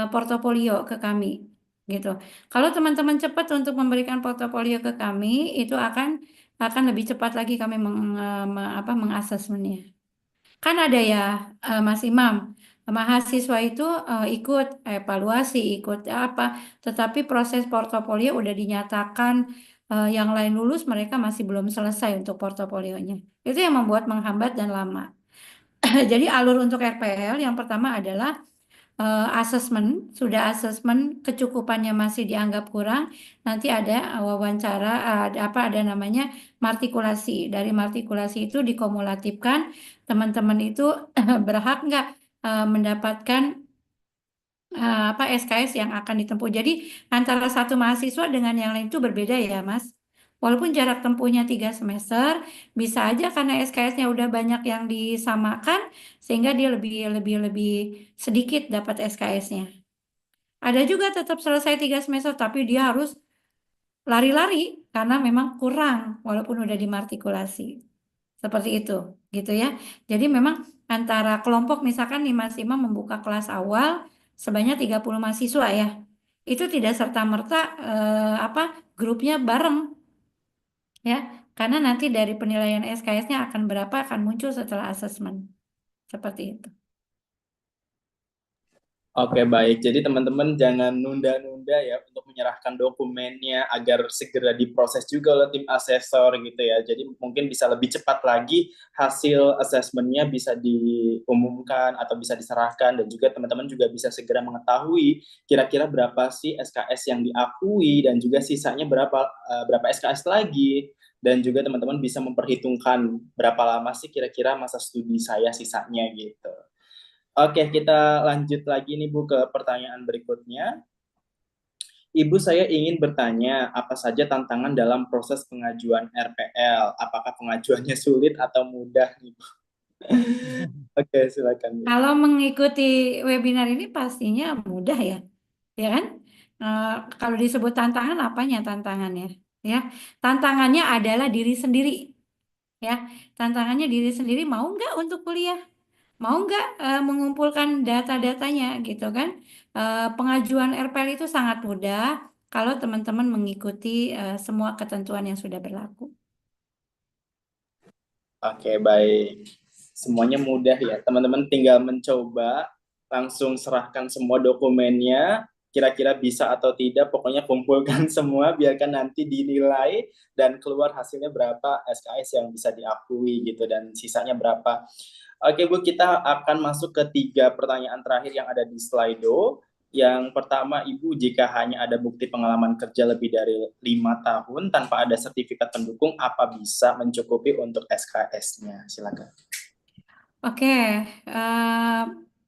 portofolio ke kami, gitu. Kalau teman-teman cepat untuk memberikan portofolio ke kami, itu akan lebih cepat lagi kami mengasesmennya. Kan ada ya Mas Imam, mahasiswa itu ikut evaluasi, ikut apa, tetapi proses portofolio udah dinyatakan yang lain lulus, mereka masih belum selesai untuk portofolionya. Itu yang membuat menghambat dan lama. Jadi alur untuk RPL yang pertama adalah asesmen, sudah asesmen kecukupannya masih dianggap kurang, nanti ada wawancara, ada namanya martikulasi. Dari martikulasi itu dikumulatifkan, teman-teman itu berhak nggak mendapatkan SKS yang akan ditempuh. Jadi antara satu mahasiswa dengan yang lain itu berbeda ya, Mas. Walaupun jarak tempuhnya 3 semester, bisa aja karena SKS-nya udah banyak yang disamakan, sehingga dia lebih lebih lebih sedikit dapat SKS-nya. Ada juga tetap selesai 3 semester, tapi dia harus lari-lari karena memang kurang, walaupun udah dimartikulasi. Seperti itu, gitu ya. Jadi memang antara kelompok, misalkan nih Mas Imam membuka kelas awal sebanyak 30 mahasiswa ya. Itu tidak serta-merta grupnya bareng ya. Karena nanti dari penilaian SKS-nya akan berapa akan muncul setelah asesmen. Seperti itu. Oke, baik. Jadi teman-teman jangan nunda-nunda ya untuk menyerahkan dokumennya agar segera diproses juga oleh tim asesor gitu ya. Jadi mungkin bisa lebih cepat lagi hasil asesmennya bisa diumumkan atau bisa diserahkan, dan juga teman-teman juga bisa segera mengetahui kira-kira berapa sih SKS yang diakui dan juga sisanya berapa SKS lagi, dan juga teman-teman bisa memperhitungkan berapa lama sih kira-kira masa studi saya sisanya gitu. Oke, kita lanjut lagi nih Bu ke pertanyaan berikutnya. Ibu, saya ingin bertanya, apa saja tantangan dalam proses pengajuan RPL? Apakah pengajuannya sulit atau mudah nih Bu? Oke, silakan Bu. Kalau mengikuti webinar ini pastinya mudah ya, ya kan? Kalau disebut tantangan, apanya tantangannya? Ya, tantangannya adalah diri sendiri. Ya, tantangannya diri sendiri mau nggak untuk kuliah? Mau nggak mengumpulkan data-datanya gitu kan? Pengajuan RPL itu sangat mudah kalau teman-teman mengikuti semua ketentuan yang sudah berlaku. Oke, baik. Semuanya mudah ya. Teman-teman tinggal mencoba, langsung serahkan semua dokumennya, kira-kira bisa atau tidak, pokoknya kumpulkan semua, biarkan nanti dinilai dan keluar hasilnya berapa SKS yang bisa diakui gitu, dan sisanya berapa. Oke Bu, kita akan masuk ke 3 pertanyaan terakhir yang ada di Slido. Yang pertama, Ibu, jika hanya ada bukti pengalaman kerja lebih dari 5 tahun tanpa ada sertifikat pendukung, apa bisa mencukupi untuk SKS-nya? Silakan. Oke,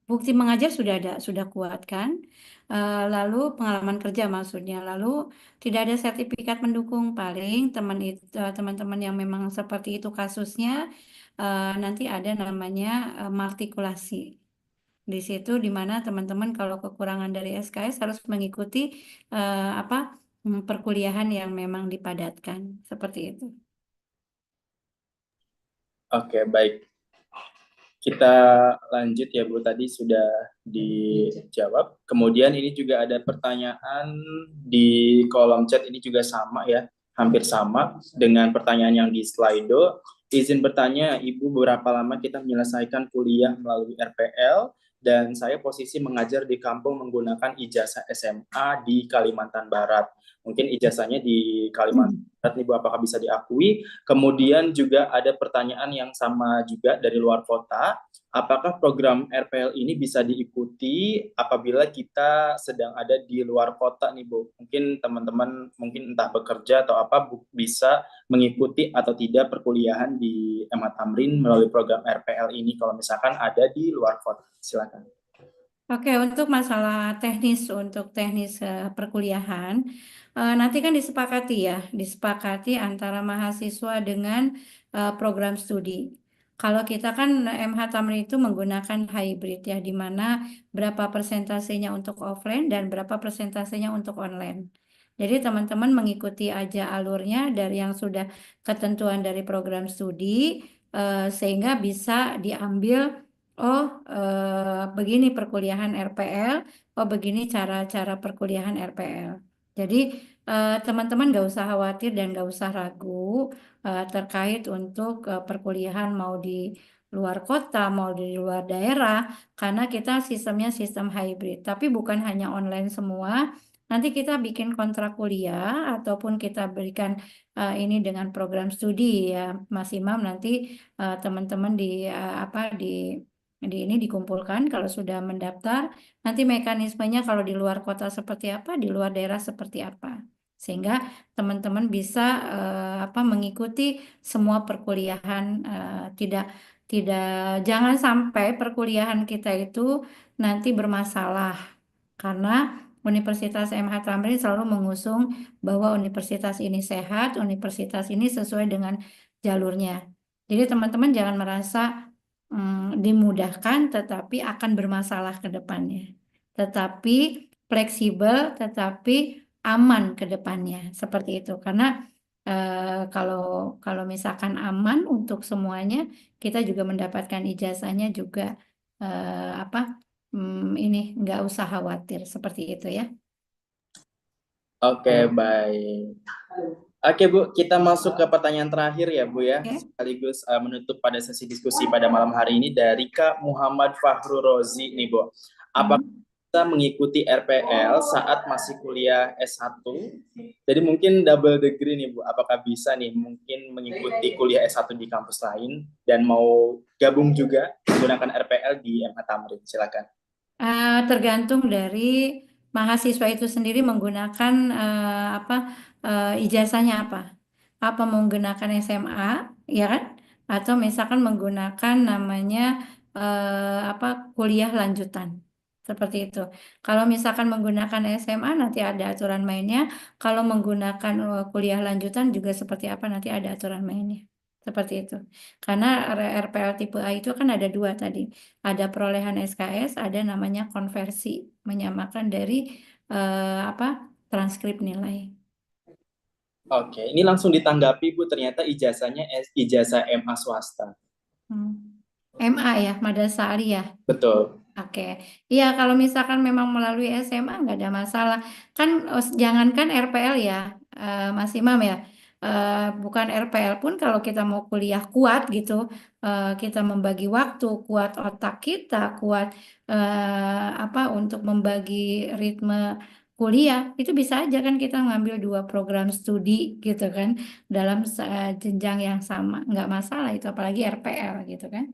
bukti mengajar sudah ada, sudah kuat kan? Lalu pengalaman kerja maksudnya, lalu tidak ada sertifikat mendukung, paling teman-teman yang memang seperti itu kasusnya, nanti ada namanya matrikulasi. Di situ di mana teman-teman kalau kekurangan dari SKS harus mengikuti perkuliahan yang memang dipadatkan, seperti itu. Oke, baik. Kita lanjut ya Bu, tadi sudah dijawab. Kemudian ini juga ada pertanyaan di kolom chat, ini juga sama ya, hampir sama dengan pertanyaan yang di Slido. Izin bertanya, Ibu, berapa lama kita menyelesaikan kuliah melalui RPL? Dan saya posisi mengajar di kampung menggunakan ijazah SMA di Kalimantan Barat. Mungkin ijazahnya di Kalimantan Barat nih Bu, apakah bisa diakui? Kemudian juga ada pertanyaan yang sama juga dari luar kota. Apakah program RPL ini bisa diikuti apabila kita sedang ada di luar kota nih Bu? Mungkin teman-teman mungkin entah bekerja atau apa bisa mengikuti atau tidak perkuliahan di MH Tamrin melalui program RPL ini kalau misalkan ada di luar kota. Silakan. Oke, untuk masalah teknis, untuk teknis perkuliahan, nanti kan disepakati antara mahasiswa dengan program studi. Kalau kita kan MH Tamrin itu menggunakan hybrid ya, di mana berapa persentasenya untuk offline dan berapa persentasenya untuk online. Jadi teman-teman mengikuti aja alurnya dari yang sudah ketentuan dari program studi, sehingga bisa diambil. Begini perkuliahan RPL. Oh, begini cara-cara perkuliahan RPL. Jadi, teman-teman nggak usah khawatir dan nggak usah ragu terkait untuk perkuliahan mau di luar kota, mau di luar daerah, karena kita sistemnya sistem hybrid. Tapi bukan hanya online semua. Nanti kita bikin kontrak kuliah ataupun kita berikan ini dengan program studi ya, Mas Imam. Nanti teman-teman di ini dikumpulkan kalau sudah mendaftar, nanti mekanismenya kalau di luar kota seperti apa, di luar daerah seperti apa. Sehingga teman-teman bisa mengikuti semua perkuliahan, tidak tidak jangan sampai perkuliahan kita itu nanti bermasalah karena Universitas MH Tamrin selalu mengusung bahwa universitas ini sehat, universitas ini sesuai dengan jalurnya. Jadi teman-teman jangan merasa dimudahkan tetapi akan bermasalah ke depannya. Tetapi fleksibel tetapi aman ke depannya seperti itu. Karena kalau misalkan aman untuk semuanya, kita juga mendapatkan ijazahnya juga ini nggak usah khawatir seperti itu ya. Oke, baik. Oke Bu, kita masuk ke pertanyaan terakhir ya Bu ya, Oke. sekaligus menutup pada sesi diskusi pada malam hari ini dari Kak Muhammad Fahru Rozi nih Bu. Apakah kita mengikuti RPL saat masih kuliah S1? Jadi mungkin double degree nih Bu, apakah bisa nih mungkin mengikuti kuliah S1 di kampus lain dan mau gabung juga menggunakan RPL di MH Tamrin? Silakan. Tergantung dari mahasiswa itu sendiri menggunakan ijazahnya apa menggunakan SMA ya kan, atau misalkan menggunakan namanya kuliah lanjutan seperti itu. Kalau misalkan menggunakan SMA nanti ada aturan mainnya, kalau menggunakan kuliah lanjutan juga seperti apa nanti ada aturan mainnya seperti itu. Karena RPL tipe A itu kan ada dua tadi. Ada perolehan SKS, ada namanya konversi, menyamakan dari transkrip nilai. Oke, ini langsung ditanggapi Bu, ternyata ijazahnya ijazah MA swasta. MA ya, Madrasah Aliyah. Betul. Oke, iya kalau misalkan memang melalui SMA nggak ada masalah. Kan jangankan RPL ya, Mas Imam ya. Bukan RPL pun kalau kita mau kuliah kuat gitu, kita membagi waktu, kuat otak kita, kuat untuk membagi ritme kuliah, itu bisa aja kan kita ngambil 2 program studi gitu kan dalam jenjang yang sama, nggak masalah itu apalagi RPL gitu kan.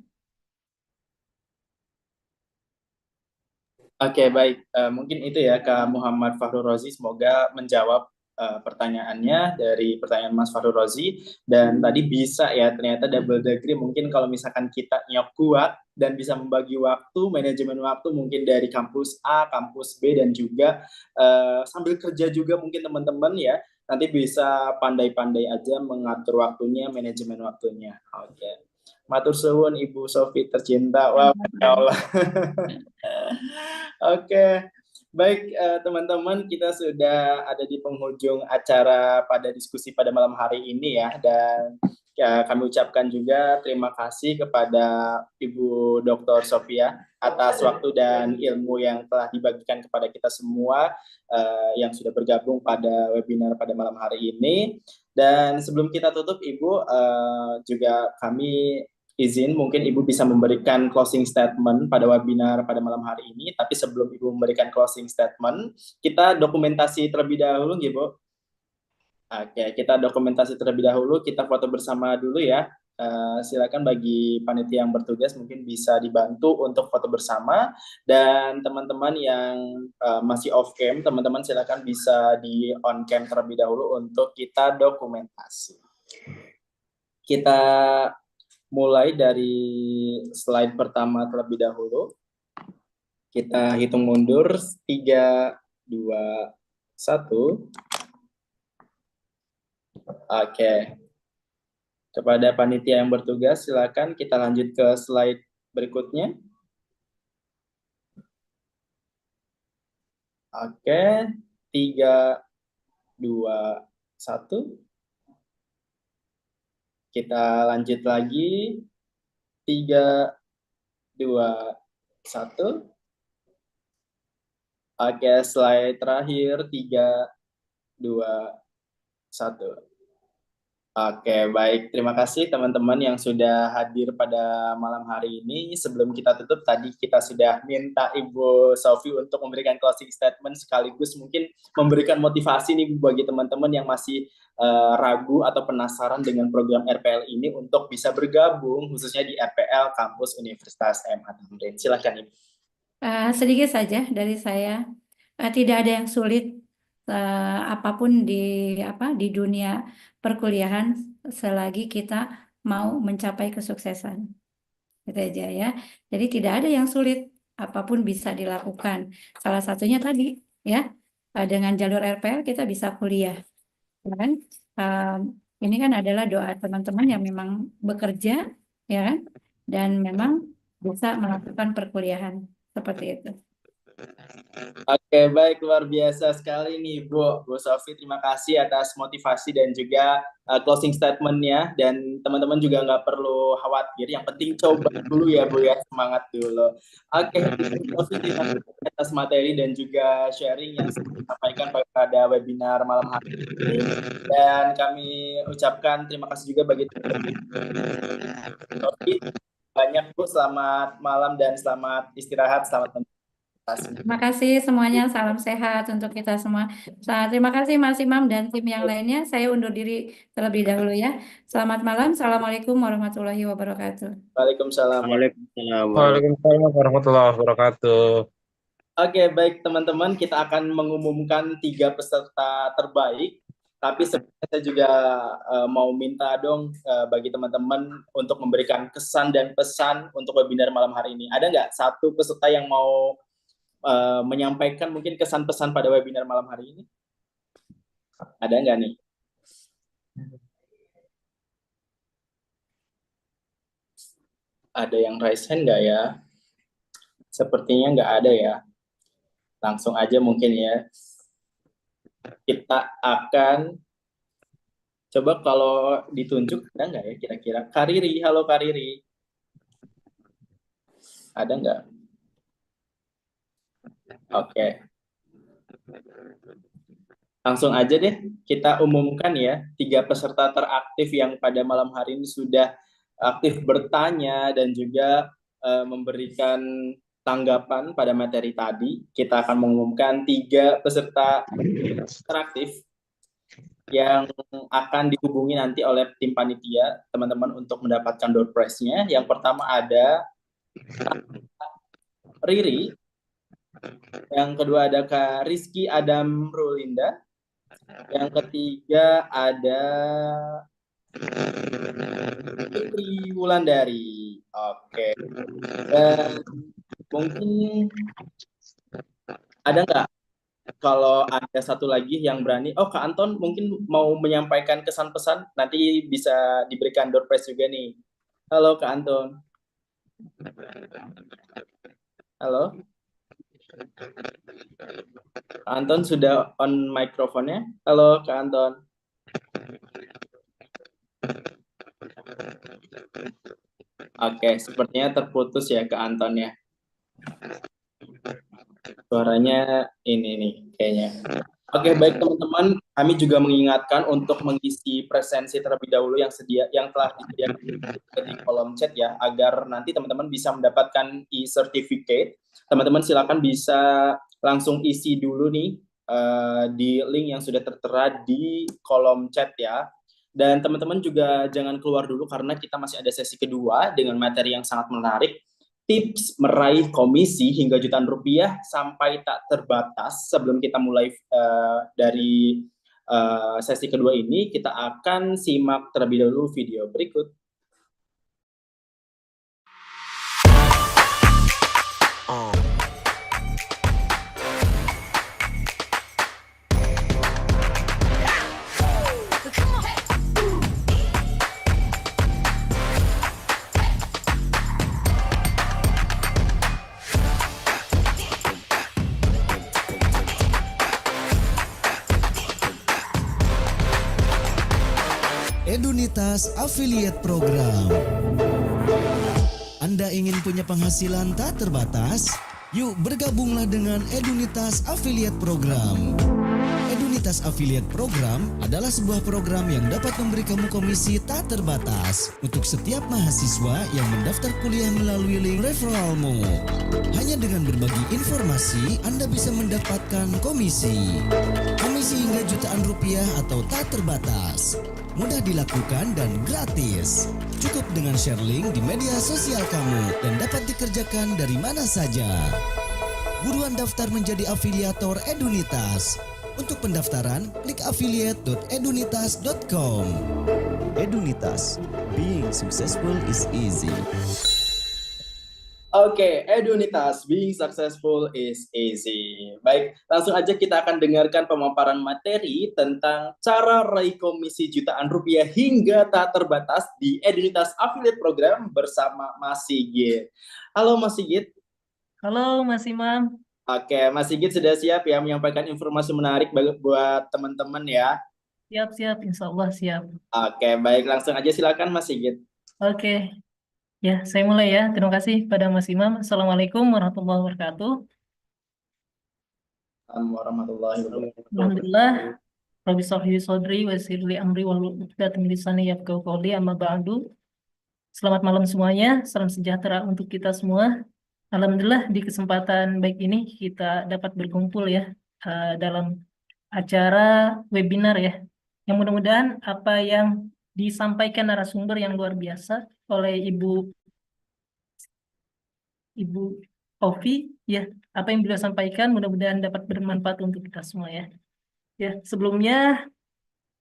Oke, baik. Mungkin itu ya, Kak Muhammad Fahrul Rozi. Semoga menjawab pertanyaannya dari pertanyaan Mas Fahrul Rozi. Dan tadi bisa ya, ternyata double degree. Mungkin kalau misalkan kita nyok kuat dan bisa membagi waktu, manajemen waktu mungkin dari kampus A, kampus B, dan juga sambil kerja juga mungkin teman-teman ya, nanti bisa pandai-pandai aja mengatur waktunya, manajemen waktunya. Oke. Matur suwun Ibu Sofi tercinta. Wah, Masya Allah. Oke, baik teman-teman, kita sudah ada di penghujung acara pada diskusi pada malam hari ini ya, dan ya, kami ucapkan juga terima kasih kepada Ibu Dr. Sofia atas waktu dan ilmu yang telah dibagikan kepada kita semua yang sudah bergabung pada webinar pada malam hari ini. Dan sebelum kita tutup, Ibu, juga kami izin mungkin Ibu bisa memberikan closing statement pada webinar pada malam hari ini. Tapi sebelum Ibu memberikan closing statement, kita dokumentasi terlebih dahulu, Ibu. Oke, kita dokumentasi terlebih dahulu, kita foto bersama dulu ya. Silakan bagi panitia yang bertugas mungkin bisa dibantu untuk foto bersama, dan teman-teman yang masih off cam, teman-teman silakan bisa di on cam terlebih dahulu untuk kita dokumentasi. Kita mulai dari slide pertama terlebih dahulu. Kita hitung mundur 3, 2, 1. Oke. Kepada panitia yang bertugas, silakan kita lanjut ke slide berikutnya. Oke, 3, 2, 1. Kita lanjut lagi. 3, 2, 1. Oke, slide terakhir. 3, 2, 1. Oke, baik. Terima kasih teman-teman yang sudah hadir pada malam hari ini. Sebelum kita tutup, tadi kita sudah minta Ibu Sofi untuk memberikan closing statement sekaligus mungkin memberikan motivasi nih bagi teman-teman yang masih ragu atau penasaran dengan program RPL ini untuk bisa bergabung khususnya di RPL Kampus Universitas MA Tamrin. Silakan Ibu. Sedikit saja dari saya. Tidak ada yang sulit apapun di dunia perkuliahan selagi kita mau mencapai kesuksesan. Gitu aja ya. Jadi tidak ada yang sulit, apapun bisa dilakukan. Salah satunya tadi ya, dengan jalur RPL kita bisa kuliah. Ya kan? Ini kan adalah doa teman-teman yang memang bekerja ya kan, dan memang bisa melakukan perkuliahan seperti itu. Oke, baik, luar biasa sekali nih Bu Sofi, terima kasih atas motivasi dan juga closing statement-nya, dan teman-teman juga nggak perlu khawatir, yang penting coba dulu ya Bu ya, semangat dulu. Oke, Bu Sofi, terima kasih atas materi dan juga sharing yang disampaikan pada webinar malam hari ini, dan kami ucapkan terima kasih juga bagi teman-teman. Banyak Bu, selamat malam dan selamat istirahat, selamat menikmati. Terima kasih semuanya, salam sehat untuk kita semua. Terima kasih Mas Imam dan tim yang lainnya. Saya undur diri terlebih dahulu ya. Selamat malam, Assalamualaikum warahmatullahi wabarakatuh. Waalaikumsalam. Waalaikumsalam warahmatullahi wabarakatuh. Oke, baik teman-teman, kita akan mengumumkan 3 peserta terbaik. Tapi sebelumnya saya juga mau minta dong bagi teman-teman untuk memberikan kesan dan pesan untuk webinar malam hari ini. Ada nggak satu peserta yang mau menyampaikan mungkin kesan pesan pada webinar malam hari ini? Ada nggak nih? Ada yang raise hand nggak ya? Sepertinya nggak ada ya. Langsung aja mungkin ya. Kita akan coba kalau ditunjuk, ada nggak ya kira-kira? Kariri, halo Kariri. Ada nggak? Oke. Langsung aja deh, kita umumkan ya, 3 peserta teraktif yang pada malam hari ini sudah aktif bertanya dan juga memberikan tanggapan pada materi tadi. Kita akan mengumumkan 3 peserta teraktif yang akan dihubungi nanti oleh tim panitia, teman-teman, untuk mendapatkan door prize-nya. Yang pertama ada Riri. Yang kedua ada Kak Rizky Adam Rulinda. Yang ketiga ada Putri Wulandari. Oke. Dan mungkin ada nggak kalau ada satu lagi yang berani? Oh, Kak Anton mungkin mau menyampaikan kesan pesan. Nanti bisa diberikan door prize juga nih. Halo Kak Anton. Halo. Kak Anton sudah on mikrofonnya. Halo Kak Anton. Oke, sepertinya terputus ya Kak Anton ya. Suaranya ini nih kayaknya. Oke, baik teman-teman, kami juga mengingatkan untuk mengisi presensi terlebih dahulu yang telah disediakan di kolom chat ya, agar nanti teman-teman bisa mendapatkan e-certificate. Teman-teman silakan bisa langsung isi dulu nih di link yang sudah tertera di kolom chat ya. Dan teman-teman juga jangan keluar dulu karena kita masih ada sesi kedua dengan materi yang sangat menarik. Tips meraih komisi hingga jutaan rupiah sampai tak terbatas. Sebelum kita mulai dari sesi kedua ini, kita akan simak terlebih dahulu video berikut. Edunitas Affiliate Program. Anda ingin punya penghasilan tak terbatas? Yuk bergabunglah dengan Edunitas Affiliate Program. Edunitas Affiliate Program adalah sebuah program yang dapat memberi kamu komisi tak terbatas untuk setiap mahasiswa yang mendaftar kuliah melalui link referralmu. Hanya dengan berbagi informasi, Anda bisa mendapatkan komisi. Komisi hingga jutaan rupiah atau tak terbatas. Mudah dilakukan dan gratis. Cukup dengan share link di media sosial kamu dan dapat dikerjakan dari mana saja. Buruan daftar menjadi afiliator Edunitas. Untuk pendaftaran, klik affiliate.edunitas.com. Edunitas, being successful is easy. Oke, Edunitas, being successful is easy. Baik, langsung aja kita akan dengarkan pemaparan materi tentang cara raih komisi jutaan rupiah hingga tak terbatas di Edunitas Affiliate Program bersama Mas Sigit. Halo Mas Sigit. Halo Mas Imam. Oke, Mas Sigit sudah siap ya menyampaikan informasi menarik buat teman-teman ya? Siap, insya Allah siap. Oke, baik, langsung aja silakan Mas Sigit. Oke, ya saya mulai ya. Terima kasih pada Mas Imam. Assalamualaikum warahmatullahi wabarakatuh. Warahmatullahi wabarakatuh. Alhamdulillah. Rabbi shrah li sadri wa yassir li amri wahlul 'uqdatam min lisani yafqahu qawli, amma ba'du. Selamat malam semuanya. Salam sejahtera untuk kita semua. Alhamdulillah di kesempatan baik ini kita dapat berkumpul ya dalam acara webinar ya. Yang mudah-mudahan apa yang disampaikan narasumber yang luar biasa oleh Ibu Ovi ya, apa yang beliau sampaikan mudah-mudahan dapat bermanfaat untuk kita semua ya. Ya, sebelumnya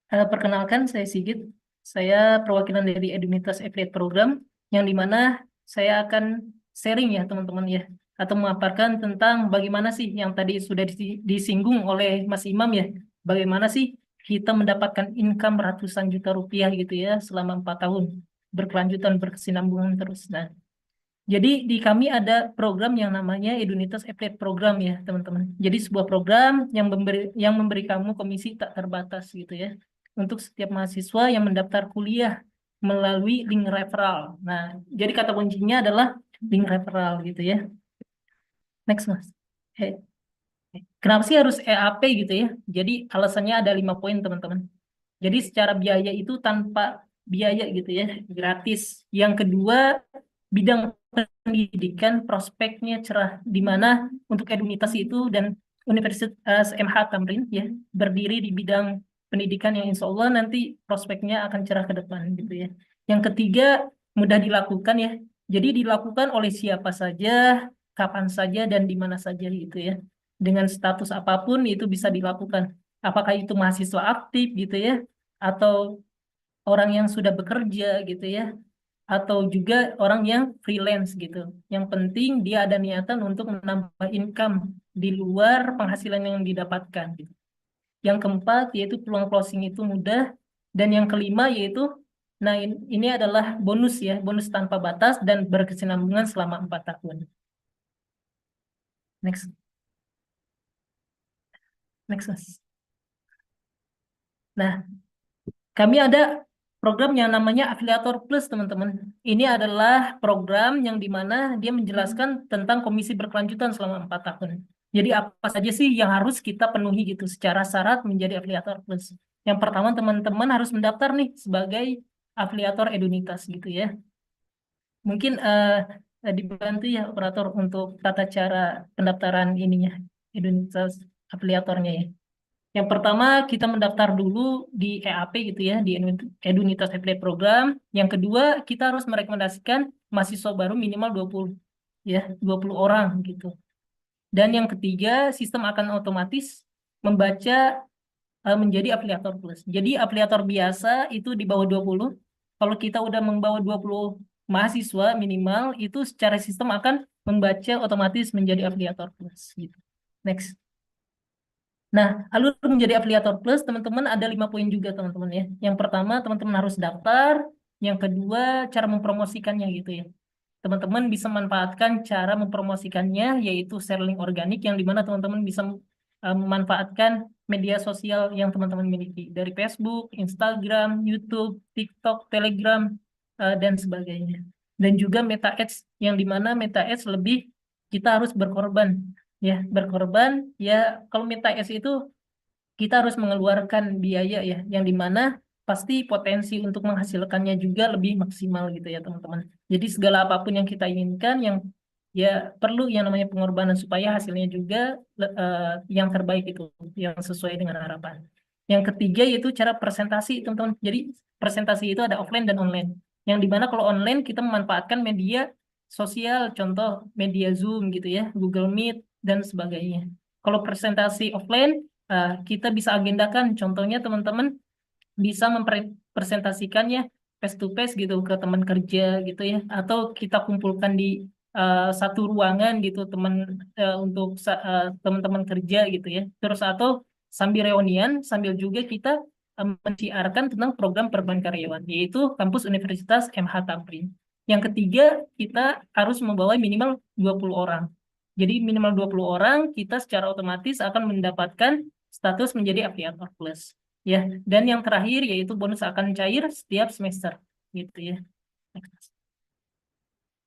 perkenalkan saya Sigit. Saya perwakilan dari Edunitas Affiliate Program yang dimana saya akan sharing ya teman-teman ya, atau memaparkan tentang bagaimana sih yang tadi sudah disinggung oleh Mas Imam ya, bagaimana sih kita mendapatkan income ratusan juta rupiah gitu ya selama 4 tahun berkelanjutan berkesinambungan terus. Nah, jadi di kami ada program yang namanya Edunitas Affiliate Program ya teman-teman. Jadi sebuah program yang memberi kamu komisi tak terbatas gitu ya untuk setiap mahasiswa yang mendaftar kuliah melalui link referral. Nah, jadi kata kuncinya adalah link referral gitu ya. Next Mas. Kenapa sih harus EAP gitu ya? Jadi alasannya ada 5 poin teman-teman. Jadi secara biaya itu tanpa biaya gitu ya, gratis. Yang kedua, bidang pendidikan prospeknya cerah, di mana untuk Edunitas itu dan Universitas MH Tamrin ya berdiri di bidang pendidikan yang insya Allah nanti prospeknya akan cerah ke depan gitu ya. Yang ketiga, mudah dilakukan ya. Jadi dilakukan oleh siapa saja, kapan saja dan di mana saja gitu ya. Dengan status apapun itu bisa dilakukan. Apakah itu mahasiswa aktif gitu ya, atau orang yang sudah bekerja gitu ya, atau juga orang yang freelance gitu. Yang penting dia ada niatan untuk menambah income di luar penghasilan yang didapatkan gitu. Yang keempat yaitu peluang closing itu mudah, dan yang kelima yaitu nah ini adalah bonus ya, bonus tanpa batas dan berkesinambungan selama 4 tahun. Next. Next, Mas. Nah, kami ada program yang namanya Afiliator Plus, teman-teman. Ini adalah program yang dimana dia menjelaskan tentang komisi berkelanjutan selama 4 tahun. Jadi apa saja sih yang harus kita penuhi gitu secara syarat menjadi Afiliator Plus. Yang pertama, teman-teman harus mendaftar nih sebagai afiliator Edunitas gitu ya. Mungkin dibantu ya operator untuk tata cara pendaftaran ininya, Edunitas afiliatornya ya. Yang pertama, kita mendaftar dulu di EAP gitu ya, di Edunitas Affiliate Program. Yang kedua, kita harus merekomendasikan mahasiswa baru minimal 20 ya, 20 orang gitu. Dan yang ketiga, sistem akan otomatis membaca menjadi afiliator plus. Jadi afiliator biasa itu di bawah 20. Kalau kita udah membawa 20 mahasiswa minimal, itu secara sistem akan membaca otomatis menjadi afiliator plus gitu. Next. Nah, alur menjadi afiliator plus, teman-teman ada 5 poin juga, teman-teman ya. Yang pertama, teman-teman harus daftar. Yang kedua, cara mempromosikannya gitu ya. Teman-teman bisa manfaatkan cara mempromosikannya, yaitu share link organik, yang dimana teman-teman bisa memanfaatkan media sosial yang teman-teman miliki. Dari Facebook, Instagram, YouTube, TikTok, Telegram, dan sebagainya. Dan juga Meta Ads, yang dimana Meta Ads lebih kita harus berkorban. Ya, berkorban, ya kalau Meta Ads itu kita harus mengeluarkan biaya ya, yang dimana pasti potensi untuk menghasilkannya juga lebih maksimal gitu ya teman-teman. Jadi segala apapun yang kita inginkan, yang ya perlu yang namanya pengorbanan supaya hasilnya juga yang terbaik itu, yang sesuai dengan harapan. Yang ketiga yaitu cara presentasi teman-teman. Jadi presentasi itu ada offline dan online. Yang dimana kalau online kita memanfaatkan media sosial, contoh media Zoom gitu ya, Google Meet dan sebagainya. Kalau presentasi offline kita bisa agendakan, contohnya teman-teman bisa mempresentasikannya face to face gitu ke teman kerja gitu ya, atau kita kumpulkan di satu ruangan gitu untuk teman-teman kerja gitu ya. Terus atau sambil reunian, sambil juga kita menciarkan tentang program perubahan karyawan, yaitu kampus Universitas MH Tamrin. Yang ketiga, kita harus membawa minimal 20 orang. Jadi minimal 20 orang, kita secara otomatis akan mendapatkan status menjadi afiliator plus. Ya, dan yang terakhir yaitu bonus akan cair setiap semester gitu ya.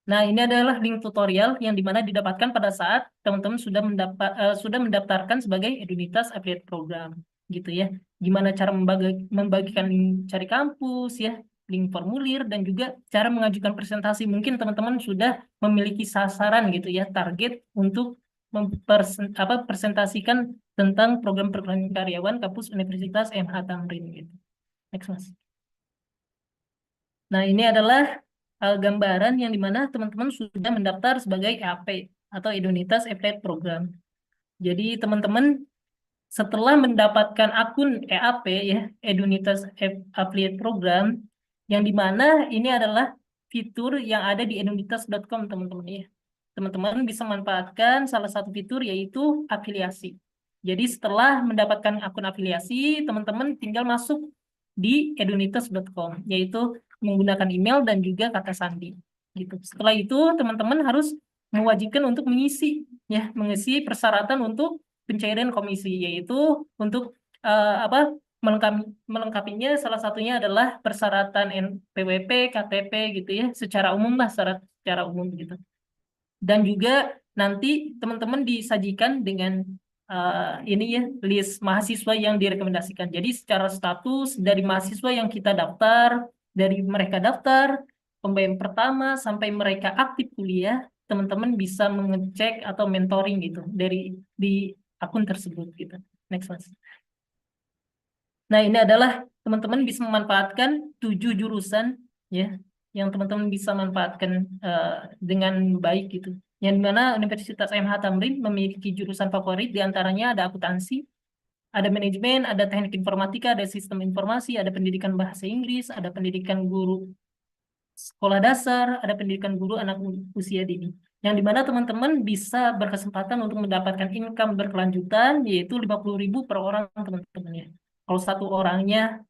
Nah, ini adalah link tutorial yang dimana didapatkan pada saat teman-teman sudah mendaftarkan sebagai Edunitas Affiliate Program gitu ya. Gimana cara membagikan link cari kampus ya, link formulir, dan juga cara mengajukan presentasi. Mungkin teman-teman sudah memiliki sasaran gitu ya, target untuk presentasikan tentang program perkuliahan karyawan kampus Universitas MH Tamrin gitu. Next, Mas. Nah, ini adalah gambaran yang dimana teman-teman sudah mendaftar sebagai EAP atau Edunitas Affiliate Program. Jadi teman-teman setelah mendapatkan akun EAP ya, Edunitas Affiliate Program, yang dimana ini adalah fitur yang ada di edunitas.com teman-teman ya. Teman-teman bisa manfaatkan salah satu fitur yaitu afiliasi. Jadi setelah mendapatkan akun afiliasi, teman-teman tinggal masuk di edunitas.com, yaitu menggunakan email dan juga kata sandi. Gitu. Setelah itu, teman-teman harus mewajibkan untuk mengisi persyaratan untuk pencairan komisi, yaitu untuk melengkapinya salah satunya adalah persyaratan NPWP, KTP gitu ya, secara umum lah, secara umum gitu. Dan juga nanti teman-teman disajikan dengan ini ya, list mahasiswa yang direkomendasikan. Jadi secara status dari mahasiswa yang kita daftar, dari mereka daftar, pembayaran pertama sampai mereka aktif kuliah, teman-teman bisa mengecek atau mentoring gitu di akun tersebut gitu. Next, Mas. Nah, ini adalah teman-teman bisa memanfaatkan 7 jurusan ya, yang teman-teman bisa manfaatkan dengan baik gitu. yang dimana Universitas MH Tamrin memiliki jurusan favorit, diantaranya ada akuntansi, ada manajemen, ada teknik informatika, ada sistem informasi, ada pendidikan bahasa Inggris, ada pendidikan guru sekolah dasar, ada pendidikan guru anak usia dini. Yang dimana teman-teman bisa berkesempatan untuk mendapatkan income berkelanjutan, yaitu 50.000 per orang teman-teman ya. Kalau satu orangnya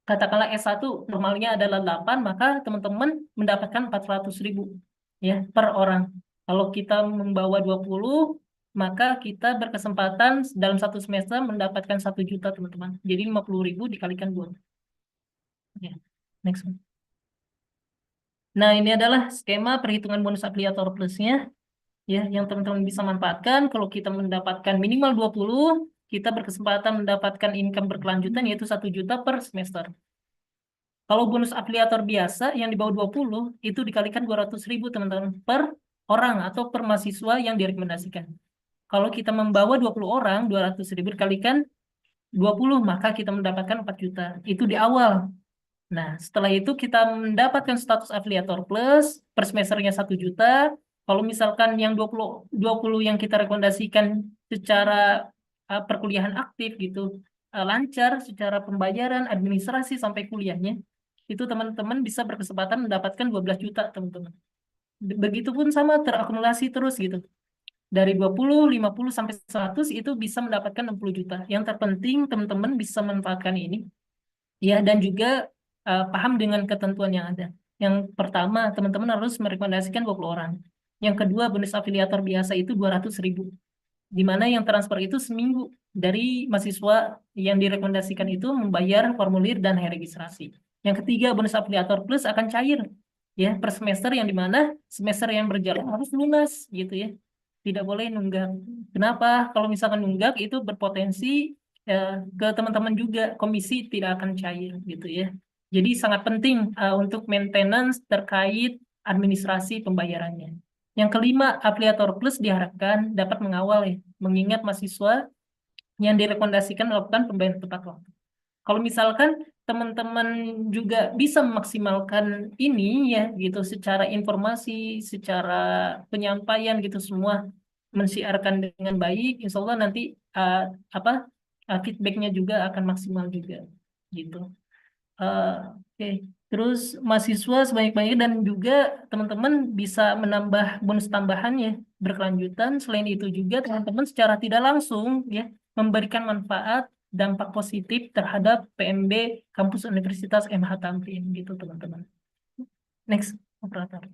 katakanlah S1 normalnya adalah 8, maka teman-teman mendapatkan 400.000 ya per orang. Kalau kita membawa 20, maka kita berkesempatan dalam satu semester mendapatkan 1 juta teman-teman. Jadi 50.000 dikalikan 2. Ya, next one. Nah, ini adalah skema perhitungan bonus afiliator plusnya ya, yang teman-teman bisa manfaatkan. Kalau kita mendapatkan minimal 20, kita berkesempatan mendapatkan income berkelanjutan yaitu 1 juta per semester. Kalau bonus afiliator biasa yang di bawah 20 itu dikalikan 200.000 teman-teman per orang atau per mahasiswa yang direkomendasikan. Kalau kita membawa 20 orang, 200.000 dikalikan 20, maka kita mendapatkan 4 juta. Itu di awal. Nah, setelah itu kita mendapatkan status afiliator plus, per semesternya 1 juta. Kalau misalkan yang 20 yang kita rekomendasikan secara perkuliahan aktif gitu, lancar secara pembayaran, administrasi sampai kuliahnya, itu teman-teman bisa berkesempatan mendapatkan 12 juta, teman-teman. Begitupun sama terakumulasi terus gitu. Dari 20, 50 sampai 100 itu bisa mendapatkan 60 juta. Yang terpenting teman-teman bisa manfaatkan ini. Ya, dan juga paham dengan ketentuan yang ada. Yang pertama, teman-teman harus merekomendasikan 20 orang. Yang kedua, bonus afiliator biasa itu 200.000. Di mana yang transfer itu seminggu dari mahasiswa yang direkomendasikan itu membayar formulir dan registrasi. Yang ketiga, bonus afiliator plus akan cair ya per semester, yang dimana semester yang berjalan harus lunas gitu ya. Tidak boleh nunggak. Kenapa? Kalau misalkan nunggak itu berpotensi ke teman-teman juga komisi tidak akan cair gitu ya. Jadi sangat penting untuk maintenance terkait administrasi pembayarannya. Yang kelima, afiliator plus diharapkan dapat mengawal ya, mengingat mahasiswa yang direkomendasikan melakukan pembayaran tepat waktu. Kalau misalkan teman-teman juga bisa memaksimalkan ini ya gitu secara informasi, secara penyampaian gitu semua mensiarkan dengan baik, insya Allah nanti feedbacknya juga akan maksimal juga gitu. Oke. Terus mahasiswa sebanyak-banyaknya dan juga teman-teman bisa menambah bonus tambahannya berkelanjutan. Selain itu juga teman-teman secara tidak langsung ya memberikan manfaat dampak positif terhadap PMB kampus Universitas MH Tamrin gitu teman-teman. Next, operator.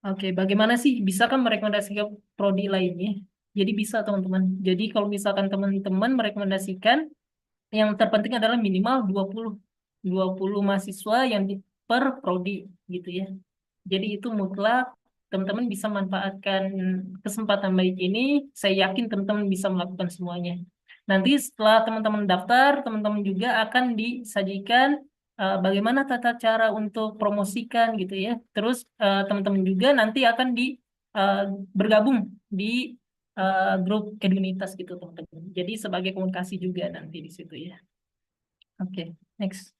Oke, bagaimana sih bisa kan merekomendasikan prodi lainnya? Jadi bisa teman-teman. Jadi kalau misalkan teman-teman merekomendasikan, yang terpenting adalah minimal 20 mahasiswa yang per prodi gitu ya. Jadi itu mutlak teman-teman bisa manfaatkan kesempatan baik ini. Saya yakin teman-teman bisa melakukan semuanya. Nanti setelah teman-teman daftar, teman-teman juga akan disajikan bagaimana tata cara untuk promosikan gitu ya. Terus teman-teman juga nanti akan bergabung di grup Edunitas gitu teman-teman. Jadi sebagai komunikasi juga nanti di situ ya. Oke, next.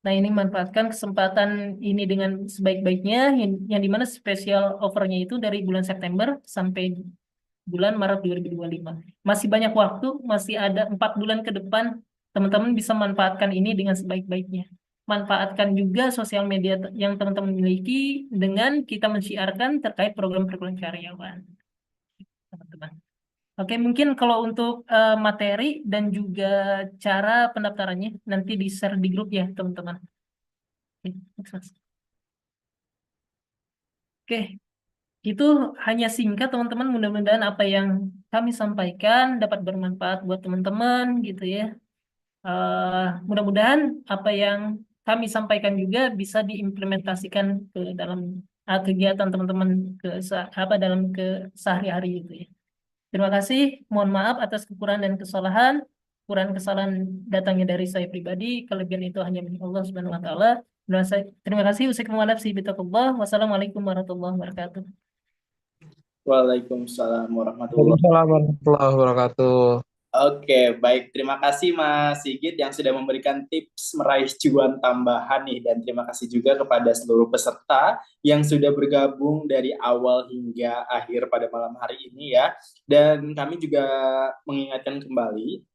Nah, ini manfaatkan kesempatan ini dengan sebaik-baiknya, yang dimana special offernya itu dari bulan September sampai bulan Maret 2025. Masih banyak waktu, masih ada 4 bulan ke depan, teman-teman bisa manfaatkan ini dengan sebaik-baiknya. Manfaatkan juga sosial media yang teman-teman miliki dengan kita mensiarkan terkait program perkuliahan karyawan. Teman-teman. Oke, mungkin kalau untuk materi dan juga cara pendaftarannya nanti di-share di grup ya, teman-teman. Oke, next, Mas. Oke, itu hanya singkat, teman-teman. Mudah-mudahan apa yang kami sampaikan dapat bermanfaat buat teman-teman, gitu ya. Mudah-mudahan apa yang kami sampaikan juga bisa diimplementasikan ke dalam kegiatan teman-teman dalam sehari-hari, gitu ya. Terima kasih. Mohon maaf atas kekurangan dan kesalahan. Kesalahan datangnya dari saya pribadi. Kelebihan itu hanya milik Allah Subhanahu wa taala. Terima kasih. Wassalamualaikum warahmatullahi wabarakatuh. Waalaikumsalam warahmatullahi Waalaikumsalam warahmatullahi wabarakatuh. Oke, baik. Terima kasih Mas Sigit yang sudah memberikan tips meraih cuan tambahan nih. Dan terima kasih juga kepada seluruh peserta yang sudah bergabung dari awal hingga akhir pada malam hari ini ya. Dan kami juga mengingatkan kembali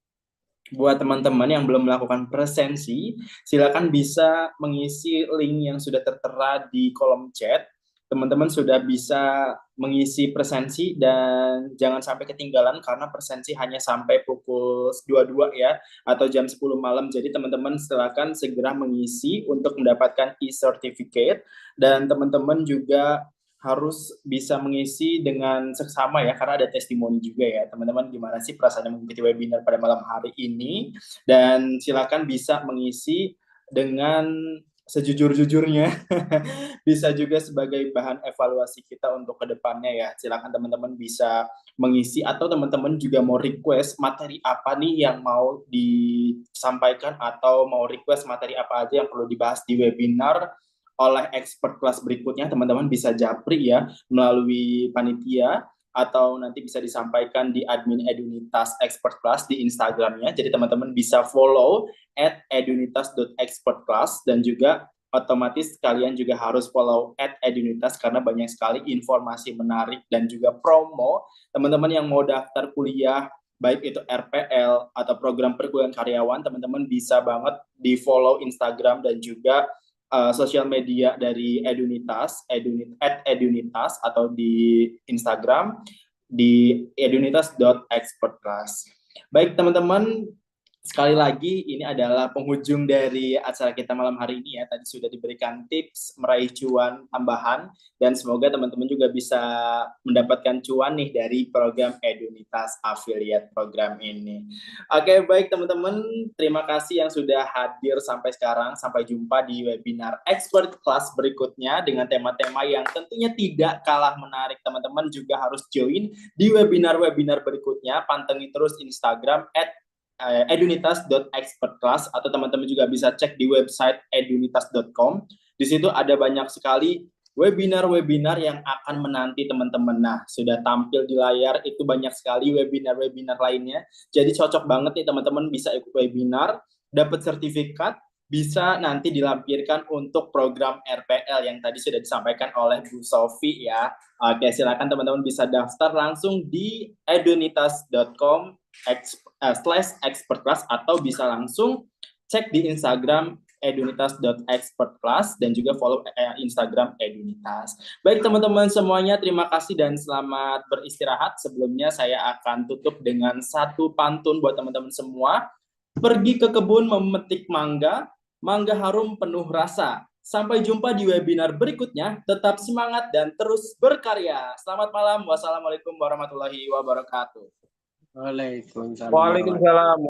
buat teman-teman yang belum melakukan presensi, silakan bisa mengisi link yang sudah tertera di kolom chat. Teman-teman sudah bisa mengisi presensi dan jangan sampai ketinggalan karena presensi hanya sampai pukul 22 ya atau jam 10 malam. Jadi teman-teman silakan segera mengisi untuk mendapatkan e-certificate dan teman-teman juga harus bisa mengisi dengan seksama ya karena ada testimoni juga ya. Teman-teman gimana sih perasaannya mengikuti webinar pada malam hari ini dan silakan bisa mengisi dengan sejujur-jujurnya. Bisa juga sebagai bahan evaluasi kita untuk kedepannya ya. Silakan teman-teman bisa mengisi atau teman-teman juga mau request materi apa nih yang mau disampaikan atau mau request materi apa aja yang perlu dibahas di webinar oleh expert kelas berikutnya, teman-teman bisa japri ya melalui panitia atau nanti bisa disampaikan di admin Edunitas Expert Class di Instagramnya. Jadi teman-teman bisa follow @edunitas.expertclass dan juga otomatis kalian juga harus follow @edunitas karena banyak sekali informasi menarik dan juga promo. Teman-teman yang mau daftar kuliah baik itu RPL atau program perkuliahan karyawan, teman-teman bisa banget di follow Instagram dan juga sosial media dari Edunitas, @edunitas atau di Instagram di edunitas.expertclass. Baik teman-teman, sekali lagi ini adalah penghujung dari acara kita malam hari ini ya. Tadi sudah diberikan tips meraih cuan tambahan dan semoga teman-teman juga bisa mendapatkan cuan nih dari program Edunitas Affiliate Program ini. Oke, baik teman-teman, terima kasih yang sudah hadir sampai sekarang. Sampai jumpa di webinar Expert Class berikutnya dengan tema-tema yang tentunya tidak kalah menarik. Teman-teman juga harus join di webinar-webinar berikutnya. Pantengin terus Instagram @edunitas.expertclass atau teman-teman juga bisa cek di website edunitas.com. Di situ ada banyak sekali webinar-webinar yang akan menanti teman-teman. Nah, sudah tampil di layar itu banyak sekali webinar-webinar lainnya. Jadi cocok banget nih teman-teman bisa ikut webinar, dapat sertifikat, bisa nanti dilampirkan untuk program RPL yang tadi sudah disampaikan oleh Bu Sofi ya. Oke, silakan teman-teman bisa daftar langsung di edunitas.com/expertclass atau bisa langsung cek di Instagram edunitas.expertclass dan juga follow Instagram Edunitas. Baik teman-teman semuanya, terima kasih dan selamat beristirahat. Sebelumnya saya akan tutup dengan satu pantun buat teman-teman semua. Pergi ke kebun memetik mangga, mangga harum penuh rasa. Sampai jumpa di webinar berikutnya. Tetap semangat dan terus berkarya. Selamat malam. Wassalamualaikum warahmatullahi wabarakatuh. Waalaikumsalam. Waalaikumsalam.